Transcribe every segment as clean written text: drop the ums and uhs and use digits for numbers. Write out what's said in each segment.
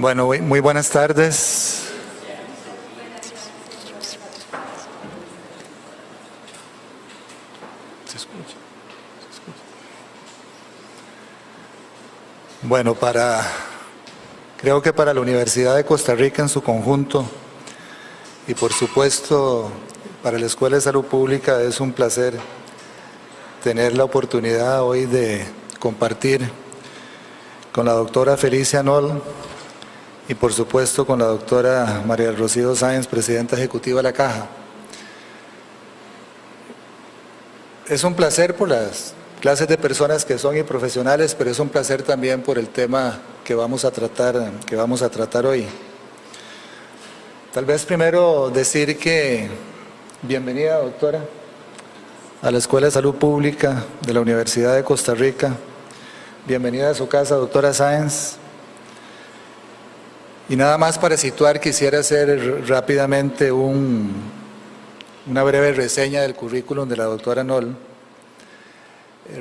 Bueno, muy buenas tardes. ¿Se escucha? Bueno, creo que para la Universidad de Costa Rica en su conjunto y por supuesto para la Escuela de Salud Pública es un placer tener la oportunidad hoy de compartir con la doctora Felicia Noll y por supuesto con la doctora María del Rocío Sáenz, presidenta ejecutiva de la Caja. Es un placer por las clases de personas que son y profesionales, pero es un placer también por el tema que vamos a tratar hoy. Tal vez primero decir que bienvenida, doctora, a la Escuela de Salud Pública de la Universidad de Costa Rica. Bienvenida a su casa, doctora Sáenz. Y nada más para situar, quisiera hacer rápidamente una breve reseña del currículum de la doctora Noll.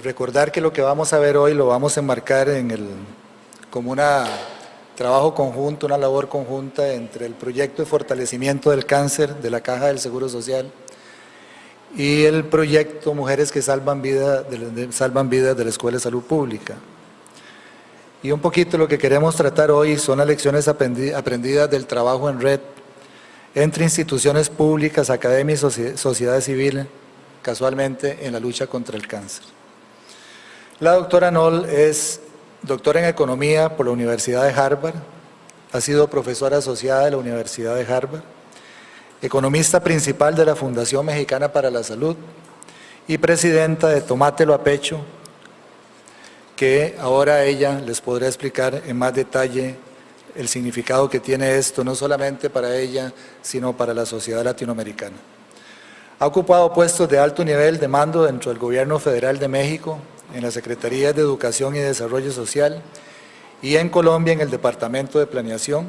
Recordar que lo que vamos a ver hoy lo vamos a enmarcar como un trabajo conjunto, una labor conjunta entre el proyecto de fortalecimiento del cáncer de la Caja del Seguro Social y el proyecto Mujeres que Salvan Vidas de la Escuela de Salud Pública. Y un poquito lo que queremos tratar hoy son las lecciones aprendidas del trabajo en red entre instituciones públicas, academias y sociedad civil, casualmente en la lucha contra el cáncer. La doctora Noll es doctora en Economía por la Universidad de Harvard, ha sido profesora asociada de la Universidad de Harvard, economista principal de la Fundación Mexicana para la Salud y presidenta de Tómatelo a Pecho, que ahora ella les podrá explicar en más detalle el significado que tiene esto, no solamente para ella, sino para la sociedad latinoamericana. Ha ocupado puestos de alto nivel de mando dentro del Gobierno Federal de México, en las Secretarías de Educación y Desarrollo Social, y en Colombia en el Departamento de Planeación.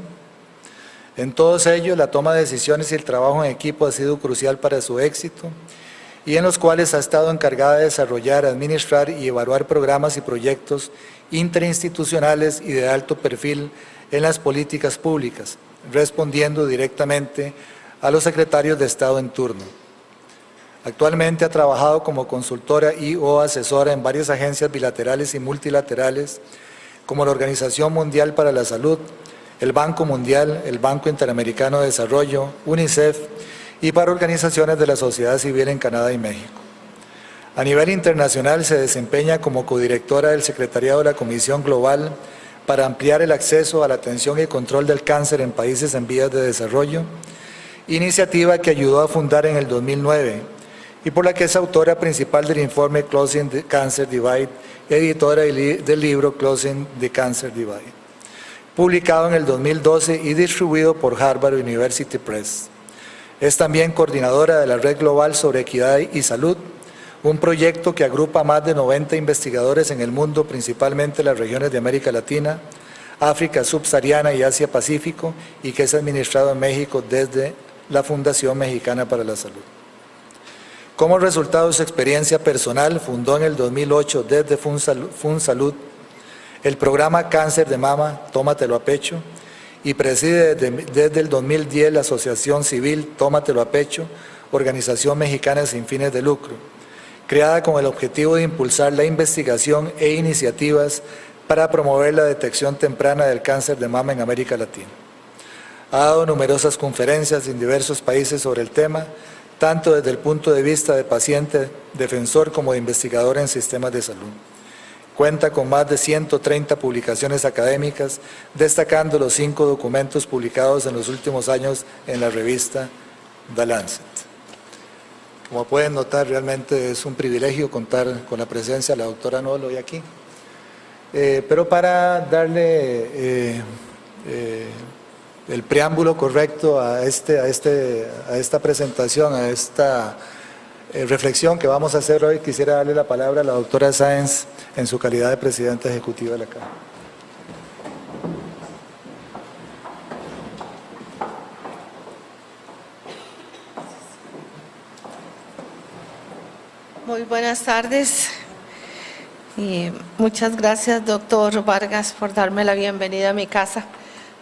En todos ellos, la toma de decisiones y el trabajo en equipo ha sido crucial para su éxito, y en los cuales ha estado encargada de desarrollar, administrar y evaluar programas y proyectos interinstitucionales y de alto perfil en las políticas públicas, respondiendo directamente a los secretarios de Estado en turno. Actualmente ha trabajado como consultora y/o asesora en varias agencias bilaterales y multilaterales, como la Organización Mundial para la Salud, el Banco Mundial, el Banco Interamericano de Desarrollo, UNICEF, y para organizaciones de la sociedad civil en Canadá y México. A nivel internacional se desempeña como codirectora del Secretariado de la Comisión Global para ampliar el acceso a la atención y control del cáncer en países en vías de desarrollo, iniciativa que ayudó a fundar en el 2009 y por la que es autora principal del informe Closing the Cancer Divide, editora del libro Closing the Cancer Divide, publicado en el 2012 y distribuido por Harvard University Press. Es también coordinadora de la Red Global sobre Equidad y Salud, un proyecto que agrupa a más de 90 investigadores en el mundo, principalmente en las regiones de América Latina, África subsahariana y Asia-Pacífico, y que es administrado en México desde la Fundación Mexicana para la Salud. Como resultado de su experiencia personal, fundó en el 2008 desde FunSalud el programa Cáncer de Mama, Tómatelo a Pecho, y preside desde el 2010 la Asociación Civil Tómatelo a Pecho, organización mexicana sin fines de lucro, creada con el objetivo de impulsar la investigación e iniciativas para promover la detección temprana del cáncer de mama en América Latina. Ha dado numerosas conferencias en diversos países sobre el tema, tanto desde el punto de vista de paciente, defensor como de investigador en sistemas de salud. Cuenta con más de 130 publicaciones académicas, destacando los 5 documentos publicados en los últimos años en la revista The Lancet. Como pueden notar, realmente es un privilegio contar con la presencia de la doctora Noll hoy aquí. Pero para darle el preámbulo correcto a esta presentación, a esta reflexión que vamos a hacer hoy, quisiera darle la palabra a la doctora Sáenz en su calidad de presidenta ejecutiva de la Caja. Muy buenas tardes. Y muchas gracias, doctor Vargas, por darme la bienvenida a mi casa.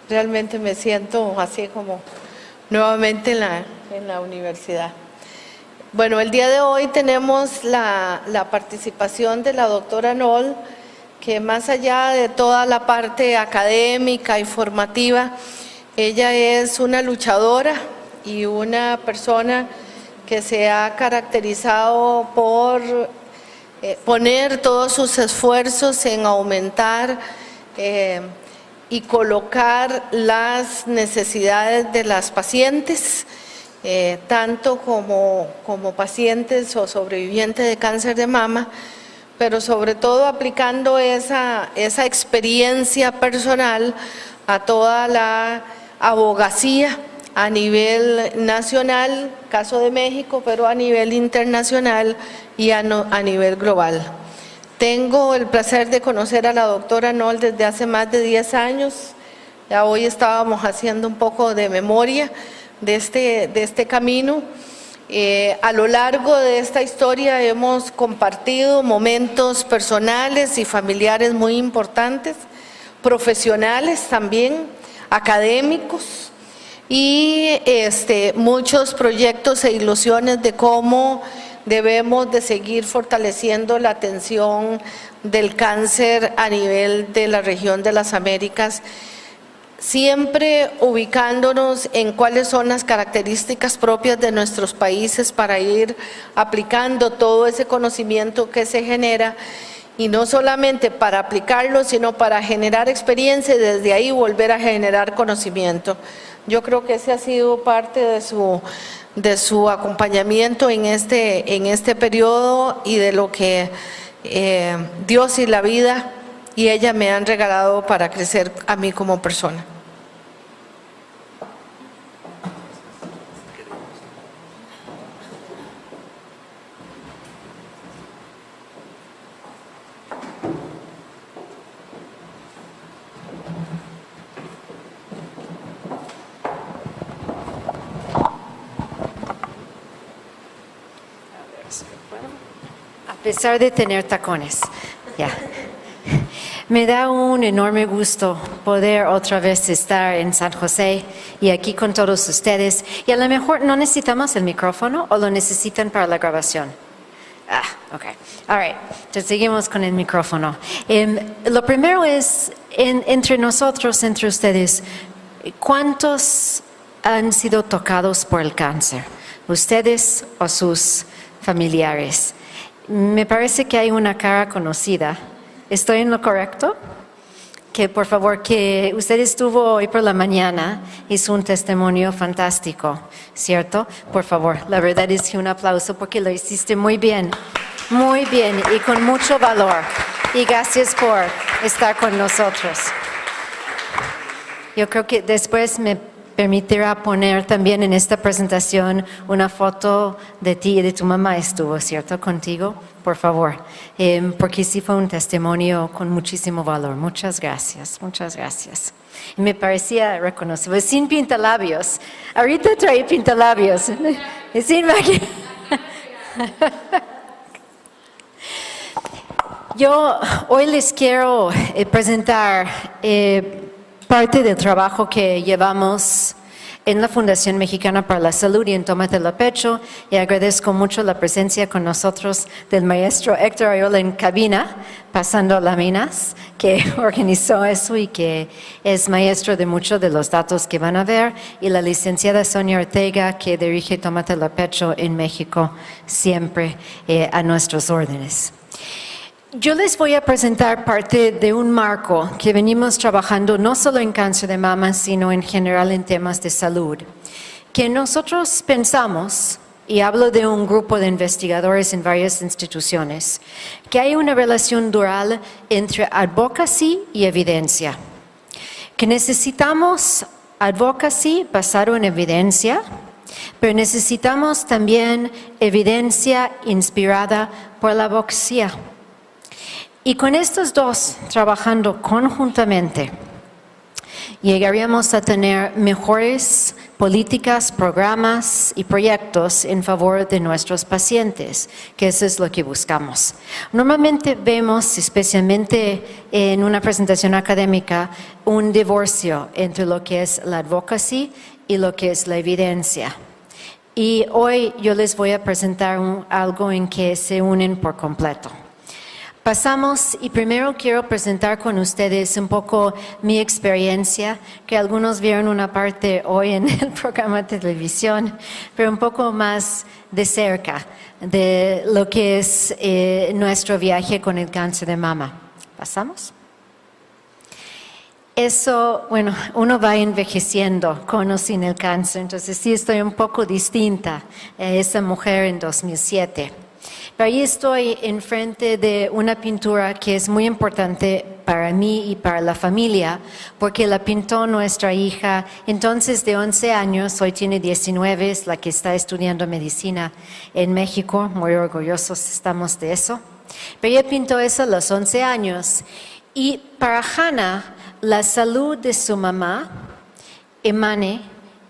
Realmente me siento así como nuevamente en la universidad. Bueno, el día de hoy tenemos la participación de la doctora Noll, que más allá de toda la parte académica y formativa, ella es una luchadora y una persona que se ha caracterizado por poner todos sus esfuerzos en aumentar y colocar las necesidades de las pacientes, tanto como pacientes o sobrevivientes de cáncer de mama, pero sobre todo aplicando esa experiencia personal a toda la abogacía a nivel nacional, caso de México, pero a nivel internacional y a nivel global. Tengo el placer de conocer a la doctora Noll desde hace más de 10 años. Ya hoy estábamos haciendo un poco de memoria de este camino. A lo largo de esta historia hemos compartido momentos personales y familiares muy importantes, profesionales también, académicos, y muchos proyectos e ilusiones de cómo debemos de seguir fortaleciendo la atención del cáncer a nivel de la región de las Américas, siempre ubicándonos en cuáles son las características propias de nuestros países para ir aplicando todo ese conocimiento que se genera, y no solamente para aplicarlo, sino para generar experiencia y desde ahí volver a generar conocimiento. Yo creo que ese ha sido parte de su acompañamiento en este periodo y de lo que Dios y la vida y ella me han regalado para crecer a mí como persona. A pesar de tener tacones, ya. Me da un enorme gusto poder otra vez estar en San José y aquí con todos ustedes. Y a lo mejor no necesitamos el micrófono o lo necesitan para la grabación. Ok. All right. Entonces seguimos con el micrófono. Lo primero es, entre nosotros, entre ustedes, ¿cuántos han sido tocados por el cáncer? ¿Ustedes o sus familiares? Me parece que hay una cara conocida. ¿Estoy en lo correcto? Que por favor, que usted estuvo hoy por la mañana, hizo un testimonio fantástico, ¿cierto? Por favor, la verdad es que un aplauso porque lo hiciste muy bien y con mucho valor. Y gracias por estar con nosotros. Yo creo que después me permitirá poner también en esta presentación una foto de ti y de tu mamá. Estuvo, ¿cierto? Contigo, por favor, porque sí fue un testimonio con muchísimo valor. Muchas gracias, muchas gracias. Y me parecía reconocible, sin pintalabios. Ahorita trae pintalabios, sin maquillaje. Yo hoy les quiero presentar parte del trabajo que llevamos en la Fundación Mexicana para la Salud y en Tómatelo a Pecho, y agradezco mucho la presencia con nosotros del maestro Héctor Arreola en cabina, pasando láminas, que organizó eso y que es maestro de muchos de los datos que van a ver, y la licenciada Sonia Ortega, que dirige Tómatelo a Pecho en México, siempre a nuestros órdenes. Yo les voy a presentar parte de un marco que venimos trabajando no solo en cáncer de mama, sino en general en temas de salud, que nosotros pensamos, y hablo de un grupo de investigadores en varias instituciones, que hay una relación dual entre advocacy y evidencia, que necesitamos advocacy basado en evidencia, pero necesitamos también evidencia inspirada por la advocacia. Y con estos dos trabajando conjuntamente, llegaríamos a tener mejores políticas, programas y proyectos en favor de nuestros pacientes, que eso es lo que buscamos. Normalmente vemos, especialmente en una presentación académica, un divorcio entre lo que es la advocacy y lo que es la evidencia. Y hoy yo les voy a presentar algo en que se unen por completo. Pasamos y primero quiero presentar con ustedes un poco mi experiencia, que algunos vieron una parte hoy en el programa de televisión, pero un poco más de cerca de lo que es nuestro viaje con el cáncer de mama. ¿Pasamos? Eso, bueno, uno va envejeciendo con o sin el cáncer, entonces sí estoy un poco distinta a esa mujer en 2007. Pero ahí estoy enfrente de una pintura que es muy importante para mí y para la familia, porque la pintó nuestra hija, entonces de 11 años, hoy tiene 19, es la que está estudiando medicina en México, muy orgullosos estamos de eso. Pero ella pintó eso a los 11 años y para Hannah, la salud de su mamá emane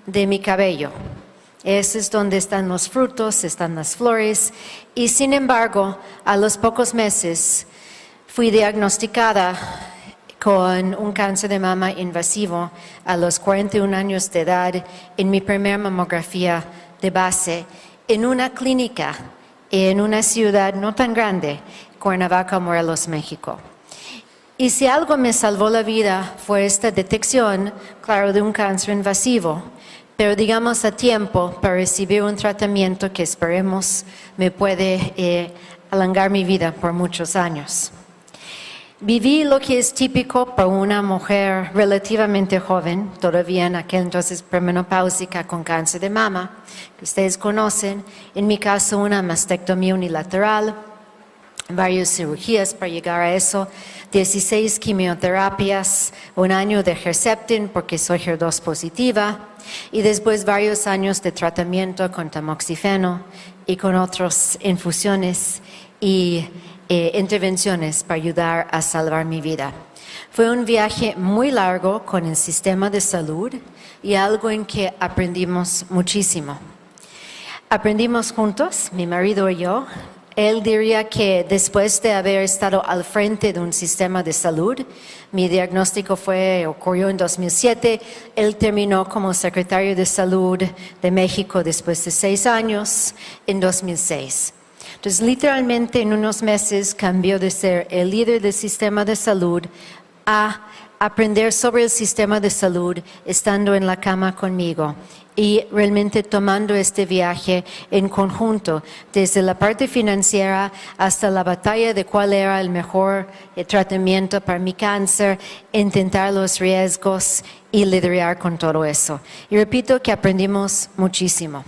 de mi cabello. Ese es donde están los frutos, están las flores. Y sin embargo, a los pocos meses fui diagnosticada con un cáncer de mama invasivo a los 41 años de edad en mi primera mamografía de base en una clínica en una ciudad no tan grande, Cuernavaca, Morelos, México. Y si algo me salvó la vida fue esta detección, claro, de un cáncer invasivo, pero digamos a tiempo para recibir un tratamiento que esperemos me puede alargar mi vida por muchos años. Viví lo que es típico para una mujer relativamente joven, todavía en aquel entonces premenopáusica con cáncer de mama, que ustedes conocen, en mi caso una mastectomía unilateral, varias cirugías para llegar a eso, 16 quimioterapias, un año de Herceptin porque soy HER2 positiva y después varios años de tratamiento con tamoxifeno y con otras infusiones y intervenciones para ayudar a salvar mi vida. Fue un viaje muy largo con el sistema de salud y algo en que aprendimos muchísimo. Aprendimos juntos, mi marido y yo. Él diría que después de haber estado al frente de un sistema de salud, mi diagnóstico ocurrió en 2007, él terminó como secretario de Salud de México después de 6 años, en 2006. Entonces, literalmente en unos meses cambió de ser el líder del sistema de salud a aprender sobre el sistema de salud estando en la cama conmigo y realmente tomando este viaje en conjunto, desde la parte financiera hasta la batalla de cuál era el mejor tratamiento para mi cáncer, intentar los riesgos y lidiar con todo eso. Y repito que aprendimos muchísimo.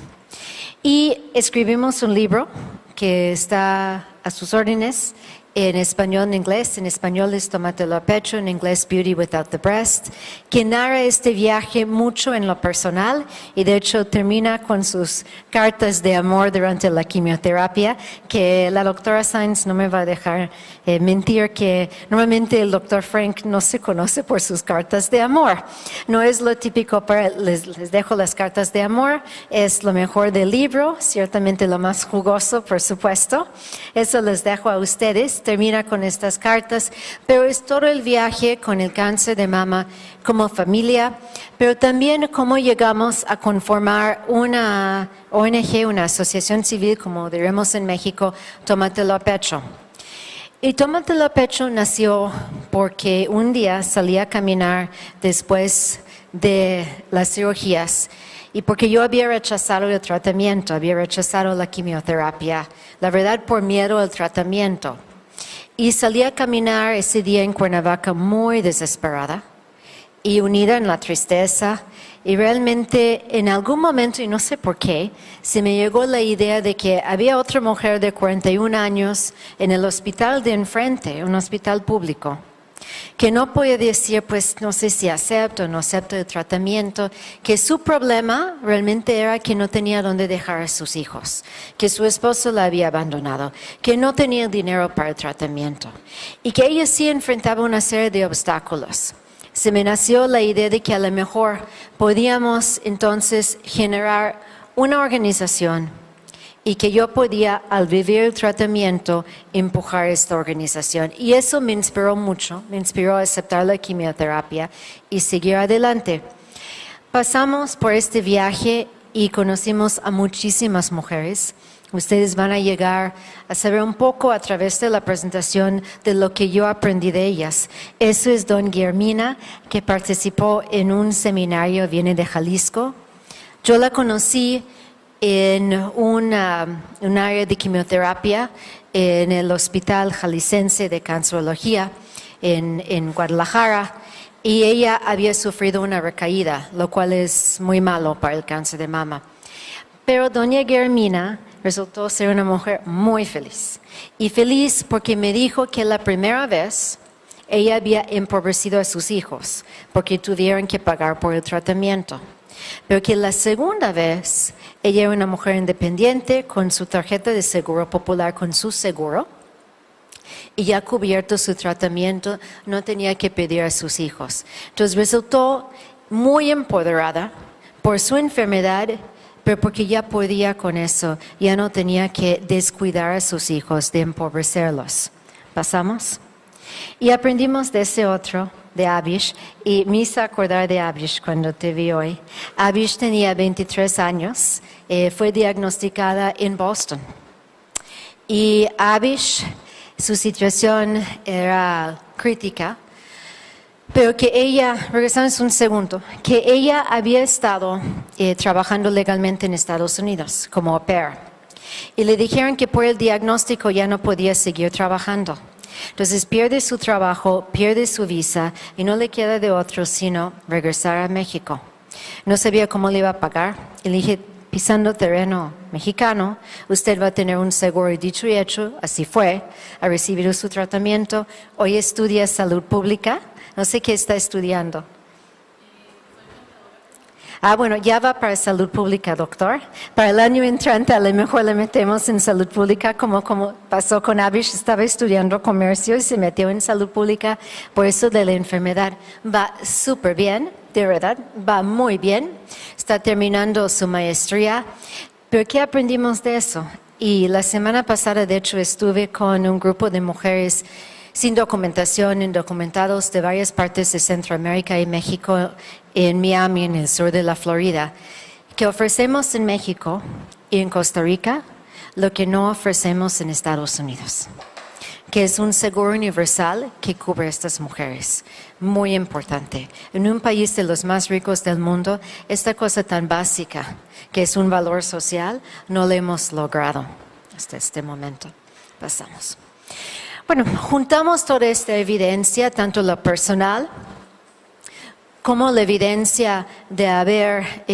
Y escribimos un libro que está a sus órdenes, en español, en inglés. En español es Tómatelo a pecho, en inglés Beauty Without the Breast, que narra este viaje mucho en lo personal y de hecho termina con sus cartas de amor durante la quimioterapia, que la doctora Sainz no me va a dejar mentir que normalmente el doctor Frank no se conoce por sus cartas de amor. No es lo típico, les dejo las cartas de amor, es lo mejor del libro, ciertamente lo más jugoso, por supuesto. Eso les dejo a ustedes. Termina con estas cartas, pero es todo el viaje con el cáncer de mama como familia, pero también cómo llegamos a conformar una ONG, una asociación civil, como diremos en México, Tómatelo a pecho. Y Tómatelo a pecho nació porque un día salí a caminar después de las cirugías y porque yo había rechazado el tratamiento, había rechazado la quimioterapia, la verdad por miedo al tratamiento. Y salí a caminar ese día en Cuernavaca muy desesperada y unida en la tristeza. Y realmente en algún momento, y no sé por qué, se me llegó la idea de que había otra mujer de 41 años en el hospital de enfrente, un hospital público, que no podía decir, pues no sé si acepto o no acepto el tratamiento, que su problema realmente era que no tenía dónde dejar a sus hijos, que su esposo la había abandonado, que no tenía dinero para el tratamiento y que ella sí enfrentaba una serie de obstáculos. se me nació la idea de que a lo mejor podíamos entonces generar una organización y que yo podía, al vivir el tratamiento, empujar esta organización. Y eso me inspiró mucho, me inspiró a aceptar la quimioterapia y seguir adelante. Pasamos por este viaje y conocimos a muchísimas mujeres. Ustedes van a llegar a saber un poco a través de la presentación de lo que yo aprendí de ellas. Eso es don Guillermina, que participó en un seminario, viene de Jalisco. Yo la conocí en un área de quimioterapia en el Hospital Jalisciense de Cancerología en Guadalajara, y ella había sufrido una recaída, lo cual es muy malo para el cáncer de mama. Pero doña Guillermina resultó ser una mujer muy feliz, y feliz porque me dijo que la primera vez ella había empobrecido a sus hijos porque tuvieron que pagar por el tratamiento. Pero que la segunda vez ella era una mujer independiente con su tarjeta de seguro popular, con su seguro, y ya cubierto su tratamiento, no tenía que pedir a sus hijos. Entonces resultó muy empoderada por su enfermedad, pero porque ya podía con eso, ya no tenía que descuidar a sus hijos, de empobrecerlos. ¿Pasamos? Y aprendimos de ese otro, de Abish, y me hizo acordar de Abish cuando te vi hoy. Abish tenía 23 años, fue diagnosticada en Boston. Y Abish, su situación era crítica, pero que ella, regresamos un segundo, que ella había estado trabajando legalmente en Estados Unidos como au pair. Y le dijeron que por el diagnóstico ya no podía seguir trabajando. Entonces pierde su trabajo, pierde su visa y no le queda de otro sino regresar a México. No sabía cómo le iba a pagar. Y le dije, pisando terreno mexicano, usted va a tener un seguro, y dicho y hecho, así fue, ha recibido su tratamiento. Hoy estudia salud pública, no sé qué está estudiando. Bueno, ya va para salud pública, doctor. Para el año entrante a lo mejor le metemos en salud pública, como pasó con Abish, estaba estudiando comercio y se metió en salud pública por eso de la enfermedad. Va súper bien, de verdad, va muy bien. Está terminando su maestría. Pero ¿qué aprendimos de eso? Y la semana pasada, de hecho, estuve con un grupo de mujeres sin documentación, indocumentados de varias partes de Centroamérica y México, en Miami, en el sur de la Florida, que ofrecemos en México y en Costa Rica lo que no ofrecemos en Estados Unidos, que es un seguro universal que cubre a estas mujeres. Muy importante. En un país de los más ricos del mundo, esta cosa tan básica, que es un valor social, no lo hemos logrado hasta este momento. Pasamos. Bueno, juntamos toda esta evidencia, tanto la personal como la evidencia de haber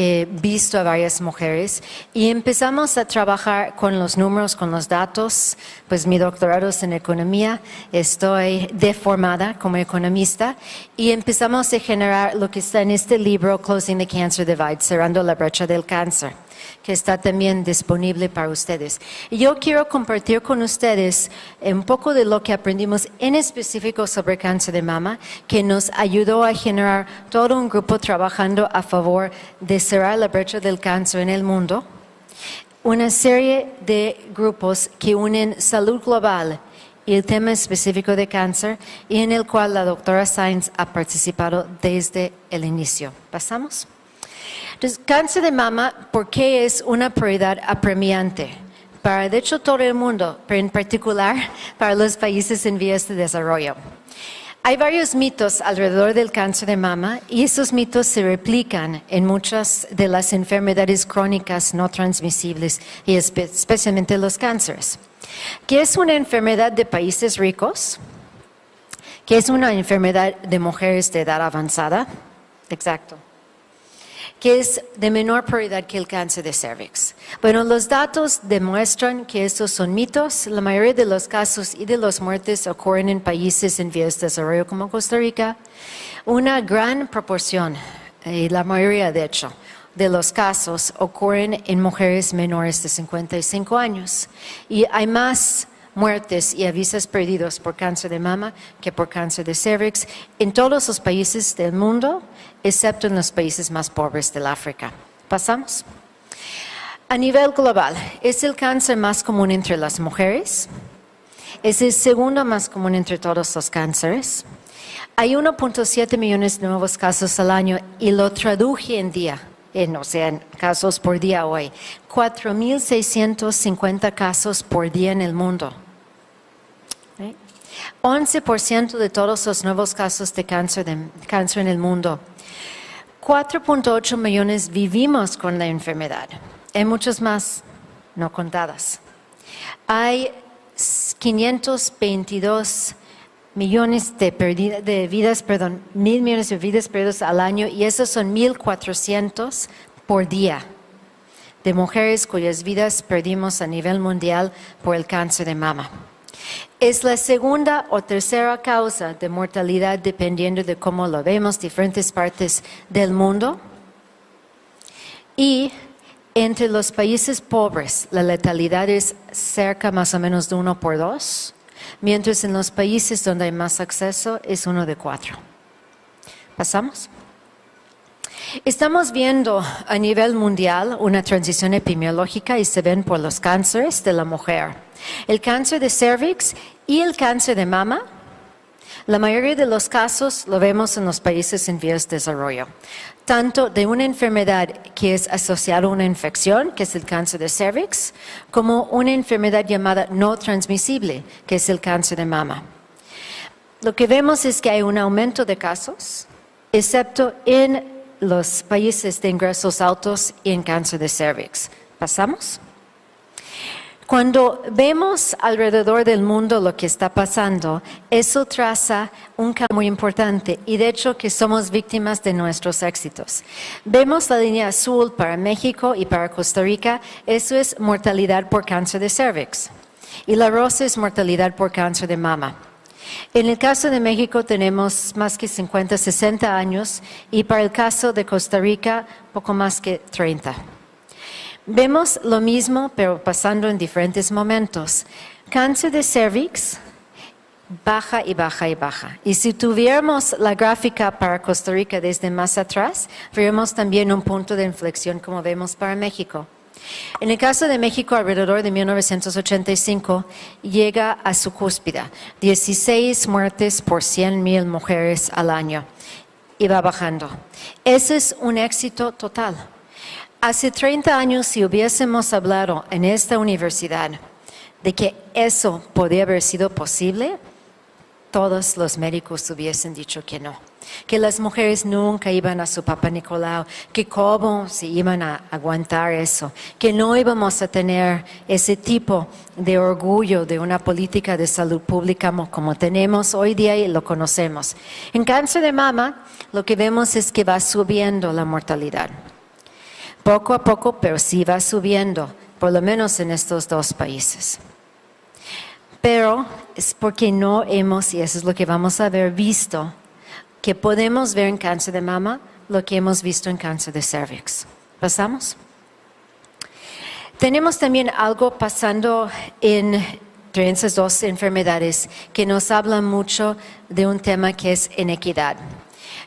visto a varias mujeres, y empezamos a trabajar con los números, con los datos. Pues mi doctorado es en economía, estoy deformada como economista, y empezamos a generar lo que está en este libro, Closing the Cancer Divide, cerrando la brecha del cáncer, que está también disponible para ustedes. Y yo quiero compartir con ustedes un poco de lo que aprendimos en específico sobre cáncer de mama, que nos ayudó a generar todo un grupo trabajando a favor de cerrar la brecha del cáncer en el mundo. Una serie de grupos que unen salud global y el tema específico de cáncer, y en el cual la doctora Sainz ha participado desde el inicio. ¿Pasamos? Entonces, cáncer de mama, ¿por qué es una prioridad apremiante? Para, de hecho, todo el mundo, pero en particular para los países en vías de desarrollo. Hay varios mitos alrededor del cáncer de mama, y esos mitos se replican en muchas de las enfermedades crónicas no transmisibles, y especialmente los cánceres. ¿Qué es una enfermedad de países ricos? ¿Qué es una enfermedad de mujeres de edad avanzada? Exacto. Que es de menor prioridad que el cáncer de cervix. Bueno, los datos demuestran que estos son mitos. La mayoría de los casos y de las muertes ocurren en países en vías de desarrollo como Costa Rica. Una gran proporción, y la mayoría de hecho, de los casos ocurren en mujeres menores de 55 años. Y hay más muertes y avisos perdidos por cáncer de mama que por cáncer de cervix en todos los países del mundo, excepto en los países más pobres del África. ¿Pasamos? A nivel global, es el cáncer más común entre las mujeres. Es el segundo más común entre todos los cánceres. Hay 1.7 millones de nuevos casos al año y lo traduje en día, en casos por día hoy. 4.650 casos por día en el mundo. 11% de todos los nuevos casos de cáncer en el mundo. 4.8 millones vivimos con la enfermedad. Hay muchos más no contadas. Hay 522 millones de vidas perdidas al año y esos son 1.400 por día de mujeres cuyas vidas perdimos a nivel mundial por el cáncer de mama. Es la segunda o tercera causa de mortalidad dependiendo de cómo lo vemos, diferentes partes del mundo. Y entre los países pobres, la letalidad es cerca más o menos de 1 por 2, mientras en los países donde hay más acceso es 1 de 4. ¿Pasamos? Estamos viendo a nivel mundial una transición epidemiológica y se ven por los cánceres de la mujer. El cáncer de cervix y el cáncer de mama, la mayoría de los casos lo vemos en los países en vías de desarrollo. Tanto de una enfermedad que es asociada a una infección, que es el cáncer de cervix, como una enfermedad llamada no transmisible, que es el cáncer de mama. Lo que vemos es que hay un aumento de casos, excepto en los países de ingresos altos y en cáncer de cervix. ¿Pasamos? Cuando vemos alrededor del mundo lo que está pasando, eso traza un cambio muy importante y de hecho que somos víctimas de nuestros éxitos. Vemos la línea azul para México y para Costa Rica, eso es mortalidad por cáncer de cervix. Y la rosa es mortalidad por cáncer de mama. En el caso de México tenemos más que 50, 60 años y para el caso de Costa Rica poco más que 30. Vemos lo mismo, pero pasando en diferentes momentos. Cáncer de cervix baja y baja y baja. Y si tuviéramos la gráfica para Costa Rica desde más atrás, veríamos también un punto de inflexión como vemos para México. En el caso de México, alrededor de 1985, llega a su cúspide, 16 muertes por 100,000 mujeres al año, y va bajando. Ese es un éxito total. Hace 30 años, si hubiésemos hablado en esta universidad de que eso podía haber sido posible, todos los médicos hubiesen dicho que no. Que las mujeres nunca iban a su Papá Nicolau, que cómo se iban a aguantar eso, que no íbamos a tener ese tipo de orgullo de una política de salud pública como tenemos hoy día y lo conocemos. En cáncer de mama, lo que vemos es que va subiendo la mortalidad. Poco a poco, pero sí va subiendo, por lo menos en estos dos países. Pero es porque no hemos, y eso es lo que vamos a ver, visto que podemos ver en cáncer de mama lo que hemos visto en cáncer de cervix. ¿Pasamos? Tenemos también algo pasando entre esas dos enfermedades que nos hablan mucho de un tema que es inequidad.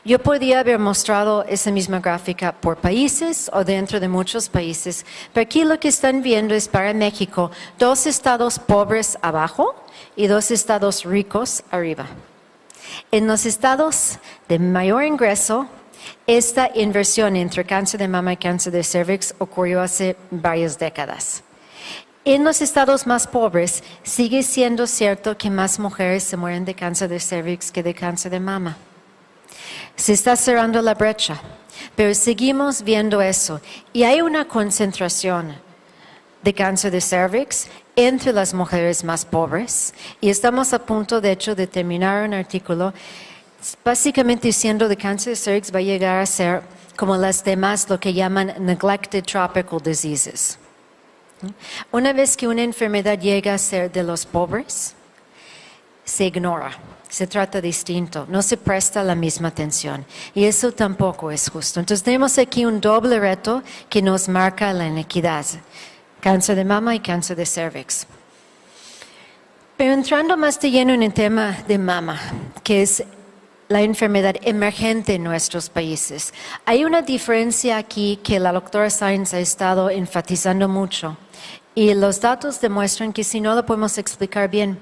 Yo podría haber mostrado esa misma gráfica por países o dentro de muchos países, pero aquí lo que están viendo es para México 2 estados pobres abajo y 2 estados ricos arriba. En los estados de mayor ingreso, esta inversión entre cáncer de mama y cáncer de cervix ocurrió hace varias décadas. En los estados más pobres, sigue siendo cierto que más mujeres se mueren de cáncer de cervix que de cáncer de mama. Se está cerrando la brecha, pero seguimos viendo eso. Y hay una concentración de cáncer de cervix entre las mujeres más pobres. Y estamos a punto, de hecho, de terminar un artículo básicamente diciendo que cáncer de cervix va a llegar a ser como las demás, lo que llaman neglected tropical diseases. Una vez que una enfermedad llega a ser de los pobres, se ignora. Se trata distinto, no se presta la misma atención y eso tampoco es justo. Entonces tenemos aquí un doble reto que nos marca la inequidad, cáncer de mama y cáncer de cervix. Pero entrando más de lleno en el tema de mama, que es la enfermedad emergente en nuestros países. Hay una diferencia aquí que la doctora Sainz ha estado enfatizando mucho y los datos demuestran que si no lo podemos explicar bien.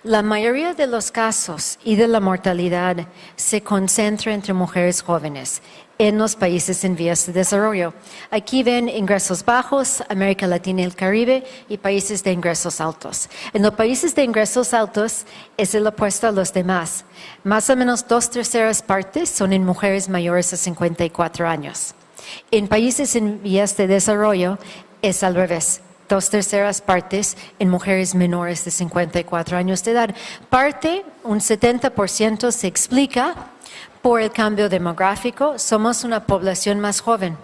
La mayoría de los casos y de la mortalidad se concentra entre mujeres jóvenes en los países en vías de desarrollo. Aquí ven ingresos bajos, América Latina y el Caribe y países de ingresos altos. En los países de ingresos altos es el opuesto a los demás. Más o menos 2/3 partes son en mujeres mayores a 54 años. En países en vías de desarrollo es al revés. 2/3 partes en mujeres menores de 54 años de edad. Un 70% se explica por el cambio demográfico. Somos una población más joven,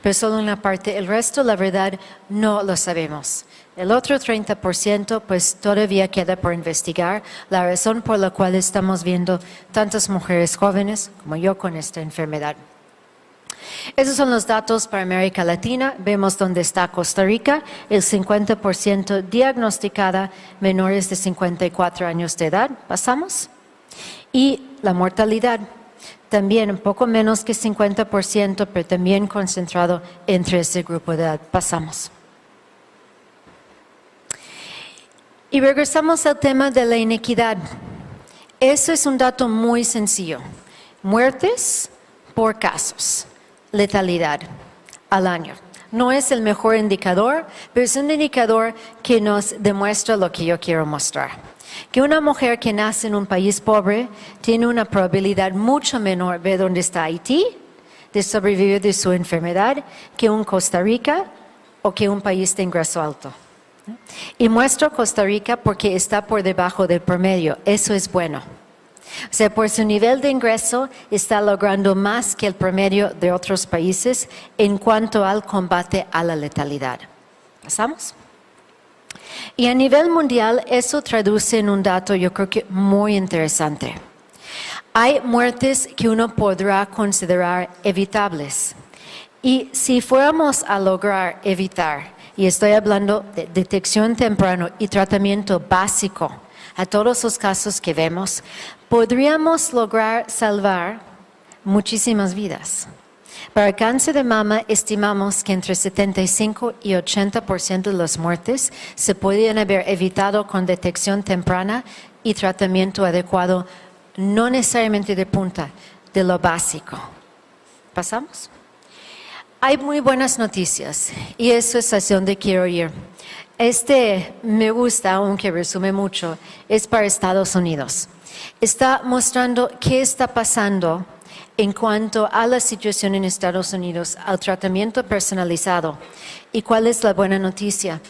pero solo una parte. El resto, la verdad, no lo sabemos. El otro 30% pues todavía queda por investigar, la razón por la cual estamos viendo tantas mujeres jóvenes como yo con esta enfermedad. Esos son los datos para América Latina. Vemos dónde está Costa Rica, el 50% diagnosticada menores de 54 años de edad. ¿Pasamos? Y la mortalidad, también un poco menos que 50%, pero también concentrado entre ese grupo de edad. Pasamos. Y regresamos al tema de la inequidad. Eso es un dato muy sencillo. Muertes por casos. Letalidad al año. No es el mejor indicador, pero es un indicador que nos demuestra lo que yo quiero mostrar. Que una mujer que nace en un país pobre tiene una probabilidad mucho menor, ve dónde está Haití, de sobrevivir de su enfermedad, que un Costa Rica o que un país de ingreso alto. Y muestro Costa Rica porque está por debajo del promedio. Eso es bueno. O sea, por su nivel de ingreso está logrando más que el promedio de otros países en cuanto al combate a la letalidad. ¿Pasamos? Y a nivel mundial eso traduce en un dato yo creo que muy interesante. Hay muertes que uno podrá considerar evitables. Y si fuéramos a lograr evitar, y estoy hablando de detección temprana y tratamiento básico, a todos los casos que vemos, podríamos lograr salvar muchísimas vidas. Para el cáncer de mama estimamos que entre 75 y 80% de las muertes se podrían haber evitado con detección temprana y tratamiento adecuado, no necesariamente de punta, de lo básico. ¿Pasamos? Hay muy buenas noticias y eso es hacia donde quiero ir. Me gusta, aunque resume mucho, es para Estados Unidos. Está mostrando qué está pasando en cuanto a la situación en Estados Unidos, al tratamiento personalizado y cuál es la buena noticia.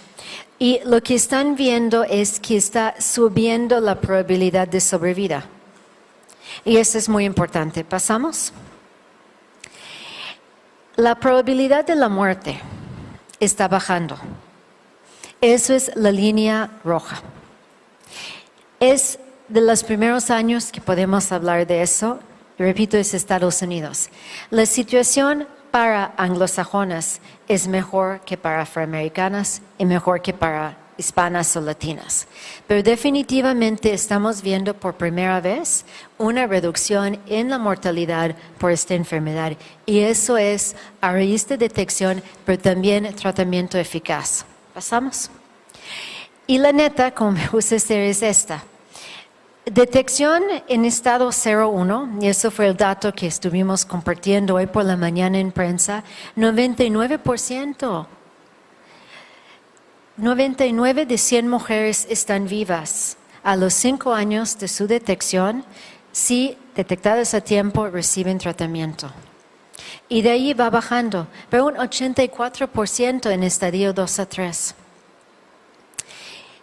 Y lo que están viendo es que está subiendo la probabilidad de sobrevida. Y eso es muy importante. ¿Pasamos? La probabilidad de la muerte está bajando. Eso es la línea roja. Es de los primeros años que podemos hablar de eso. Repito, es Estados Unidos. La situación para anglosajonas es mejor que para afroamericanas y mejor que para hispanas o latinas. Pero definitivamente estamos viendo por primera vez una reducción en la mortalidad por esta enfermedad. Y eso es a raíz de detección, pero también tratamiento eficaz. ¿Pasamos? Y la neta, como me gusta decir, es esta. Detección en estado 0-1, y eso fue el dato que estuvimos compartiendo hoy por la mañana en prensa, 99%. 99 de 100 mujeres están vivas a los 5 años de su detección, si detectadas a tiempo reciben tratamiento. Y de ahí va bajando, pero un 84% en estadio 2 a 3.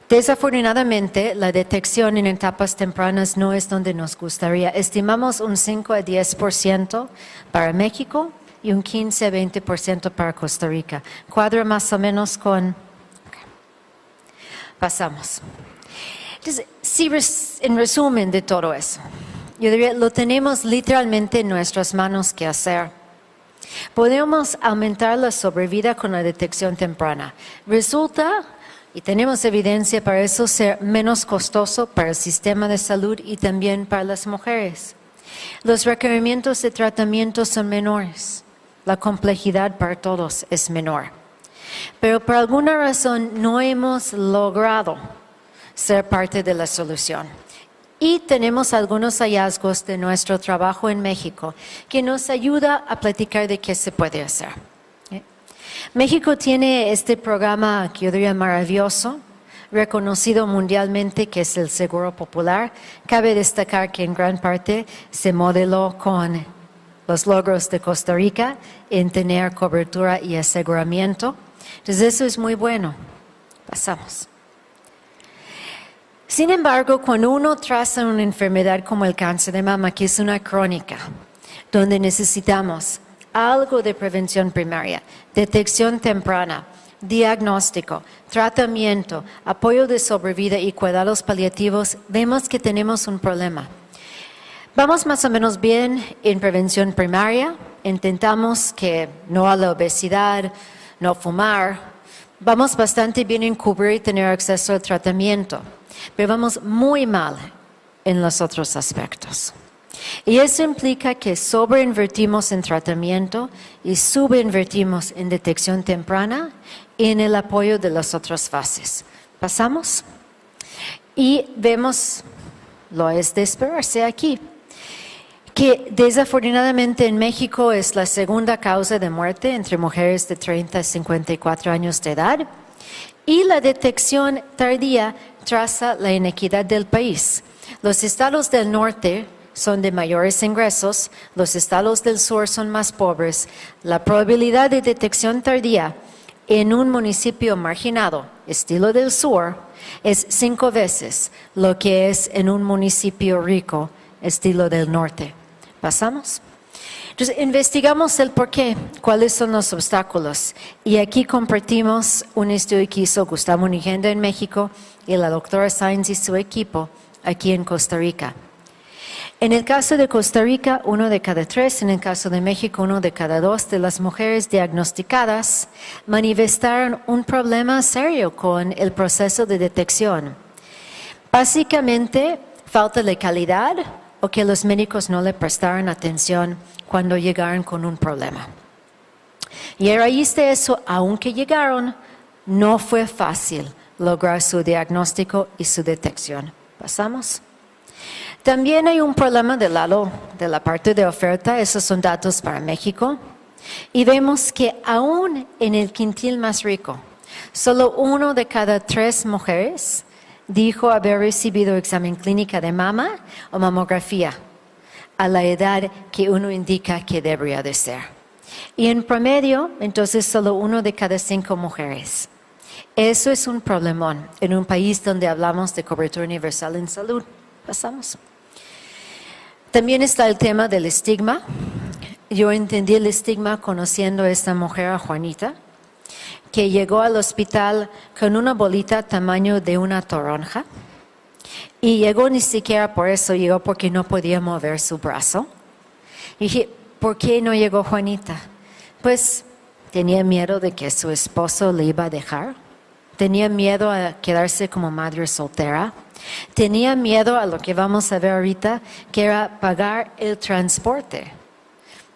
Desafortunadamente, la detección en etapas tempranas no es donde nos gustaría. Estimamos un 5 a 10% para México y un 15 a 20% para Costa Rica. Cuadra más o menos con... Okay. Pasamos. Entonces, en resumen de todo eso, yo diría, lo tenemos literalmente en nuestras manos que hacer. Podemos aumentar la sobrevida con la detección temprana. Resulta y tenemos evidencia para eso ser menos costoso para el sistema de salud y también para las mujeres. Los requerimientos de tratamiento son menores. La complejidad para todos es menor. Pero por alguna razón no hemos logrado ser parte de la solución. Y tenemos algunos hallazgos de nuestro trabajo en México que nos ayuda a platicar de qué se puede hacer. México tiene este programa que yo diría maravilloso, reconocido mundialmente, que es el Seguro Popular. Cabe destacar que en gran parte se modeló con los logros de Costa Rica en tener cobertura y aseguramiento. Entonces eso es muy bueno. Pasamos. Sin embargo, cuando uno traza una enfermedad como el cáncer de mama, que es una crónica, donde necesitamos algo de prevención primaria, detección temprana, diagnóstico, tratamiento, apoyo de sobrevida y cuidados paliativos, vemos que tenemos un problema. Vamos más o menos bien en prevención primaria, intentamos que no a la obesidad, no fumar, vamos bastante bien en cubrir y tener acceso al tratamiento, pero vamos muy mal en los otros aspectos. Y eso implica que sobreinvertimos en tratamiento y subinvertimos en detección temprana y en el apoyo de las otras fases. Pasamos y vemos, lo es de esperarse aquí, que desafortunadamente en México es la segunda causa de muerte entre mujeres de 30 a 54 años de edad y la detección tardía traza la inequidad del país. Los estados del norte son de mayores ingresos, los estados del sur son más pobres. La probabilidad de detección tardía en un municipio marginado, estilo del sur, es 5 veces lo que es en un municipio rico, estilo del norte. ¿Pasamos? Entonces, investigamos el por qué, cuáles son los obstáculos. Y aquí compartimos un estudio que hizo Gustavo Nigenda en México y la doctora Sainz y su equipo aquí en Costa Rica. En el caso de Costa Rica, 1 de cada 3, en el caso de México, 1 de cada 2 de las mujeres diagnosticadas manifestaron un problema serio con el proceso de detección. Básicamente, falta de calidad o que los médicos no le prestaron atención cuando llegaron con un problema. Y a raíz de eso, aunque llegaron, no fue fácil lograr su diagnóstico y su detección. ¿Pasamos? También hay un problema del lado de la parte de oferta, esos son datos para México, y vemos que aún en el quintil más rico, solo 1 de cada 3 mujeres dijo haber recibido examen clínica de mama o mamografía a la edad que uno indica que debería de ser. Y en promedio, entonces, solo 1 de cada 5 mujeres. Eso es un problemón en un país donde hablamos de cobertura universal en salud. Pasamos. También está el tema del estigma. Yo entendí el estigma conociendo a esta mujer, a Juanita, que llegó al hospital con una bolita tamaño de una toronja. Y llegó ni siquiera por eso, llegó porque no podía mover su brazo. Y dije, ¿por qué no llegó Juanita? Pues tenía miedo de que su esposo le iba a dejar. Tenía miedo a quedarse como madre soltera. Tenía miedo a lo que vamos a ver ahorita, que era pagar el transporte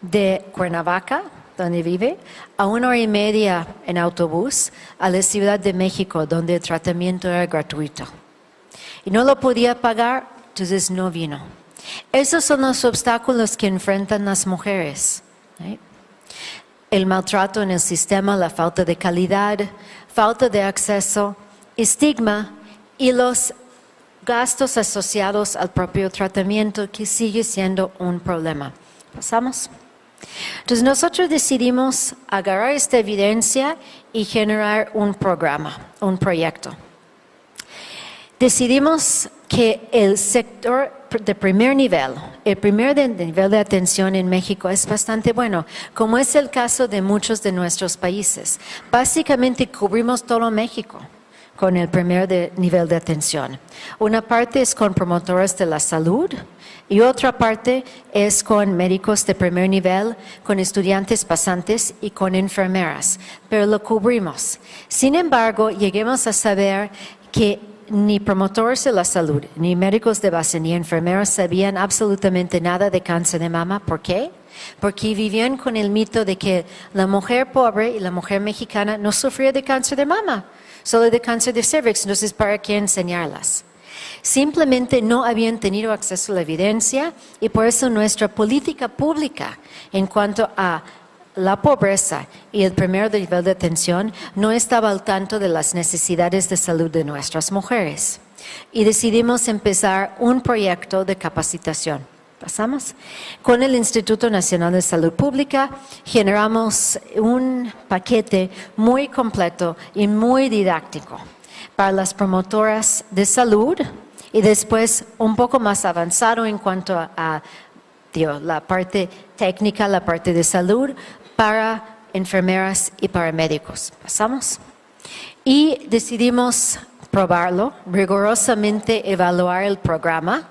de Cuernavaca, donde vive, a 1 hora y media en autobús a la Ciudad de México, donde el tratamiento era gratuito. Y no lo podía pagar, entonces no vino. Esos son los obstáculos que enfrentan las mujeres. ¿Sí? El maltrato en el sistema, la falta de calidad, falta de acceso, estigma y los gastos asociados al propio tratamiento, que sigue siendo un problema. ¿Pasamos? Entonces nosotros decidimos agarrar esta evidencia y generar un programa, un proyecto. Decidimos que el sector de primer nivel, el primer nivel de atención en México es bastante bueno, como es el caso de muchos de nuestros países. Básicamente cubrimos todo México. con el primer nivel de atención. Una parte es con promotoras de la salud y otra parte es con médicos de primer nivel, con estudiantes pasantes y con enfermeras, pero lo cubrimos. Sin embargo, lleguemos a saber que ni promotores de la salud, ni médicos de base, ni enfermeras sabían absolutamente nada de cáncer de mama. ¿Por qué? Porque vivían con el mito de que la mujer pobre y la mujer mexicana no sufría de cáncer de mama, solo de cáncer de cervix. Entonces, ¿para qué enseñarlas? Simplemente no habían tenido acceso a la evidencia y por eso nuestra política pública en cuanto a la pobreza y el primer nivel de atención no estaba al tanto de las necesidades de salud de nuestras mujeres. Y decidimos empezar un proyecto de capacitación. Pasamos. Con el Instituto Nacional de Salud Pública generamos un paquete muy completo y muy didáctico para las promotoras de salud y después un poco más avanzado en cuanto a la parte técnica, la parte de salud para enfermeras y paramédicos. Pasamos. Y decidimos probarlo, rigurosamente evaluar el programa.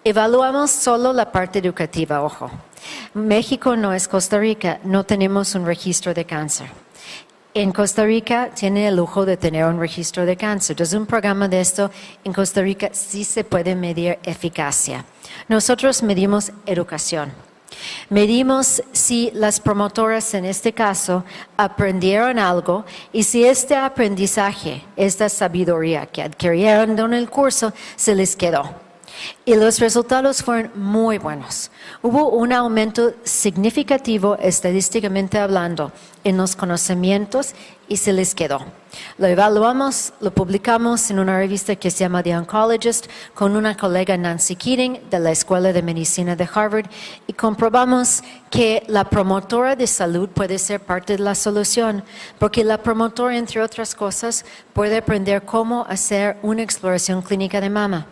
Evaluamos solo la parte educativa, ojo. México no es Costa Rica, no tenemos un registro de cáncer. En Costa Rica tiene el lujo de tener un registro de cáncer. Entonces, un programa de esto en Costa Rica sí se puede medir eficacia. Nosotros medimos educación. Medimos si las promotoras en este caso aprendieron algo y si este aprendizaje, esta sabiduría que adquirieron en el curso se les quedó. Y los resultados fueron muy buenos. Hubo un aumento significativo, estadísticamente hablando, en los conocimientos y se les quedó. Lo evaluamos, lo publicamos en una revista que se llama The Oncologist con una colega Nancy Keating de la Escuela de Medicina de Harvard y comprobamos que la promotora de salud puede ser parte de la solución porque la promotora, entre otras cosas, puede aprender cómo hacer una exploración clínica de mama.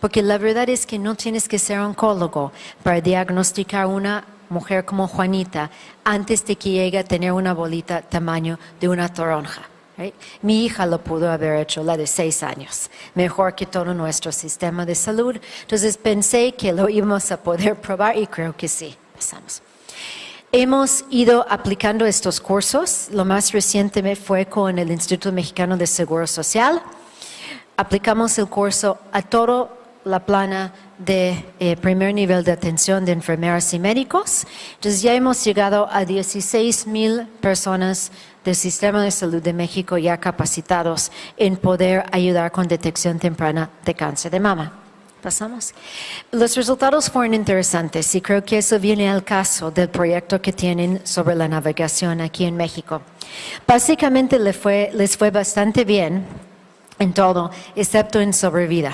Porque la verdad es que no tienes que ser oncólogo para diagnosticar una mujer como Juanita antes de que llegue a tener una bolita tamaño de una toronja. Right? Mi hija lo pudo haber hecho, la de 6 años, mejor que todo nuestro sistema de salud. Entonces pensé que lo íbamos a poder probar y creo que sí. Empezamos. Hemos ido aplicando estos cursos. Lo más reciente fue con el Instituto Mexicano de Seguro Social. Aplicamos el curso a toda la plana de primer nivel de atención de enfermeras y médicos. Entonces ya hemos llegado a 16,000 personas del Sistema de Salud de México ya capacitados en poder ayudar con detección temprana de cáncer de mama. Pasamos. Los resultados fueron interesantes y creo que eso viene al caso del proyecto que tienen sobre la navegación aquí en México. Básicamente les fue bastante bien en todo, excepto en sobrevida,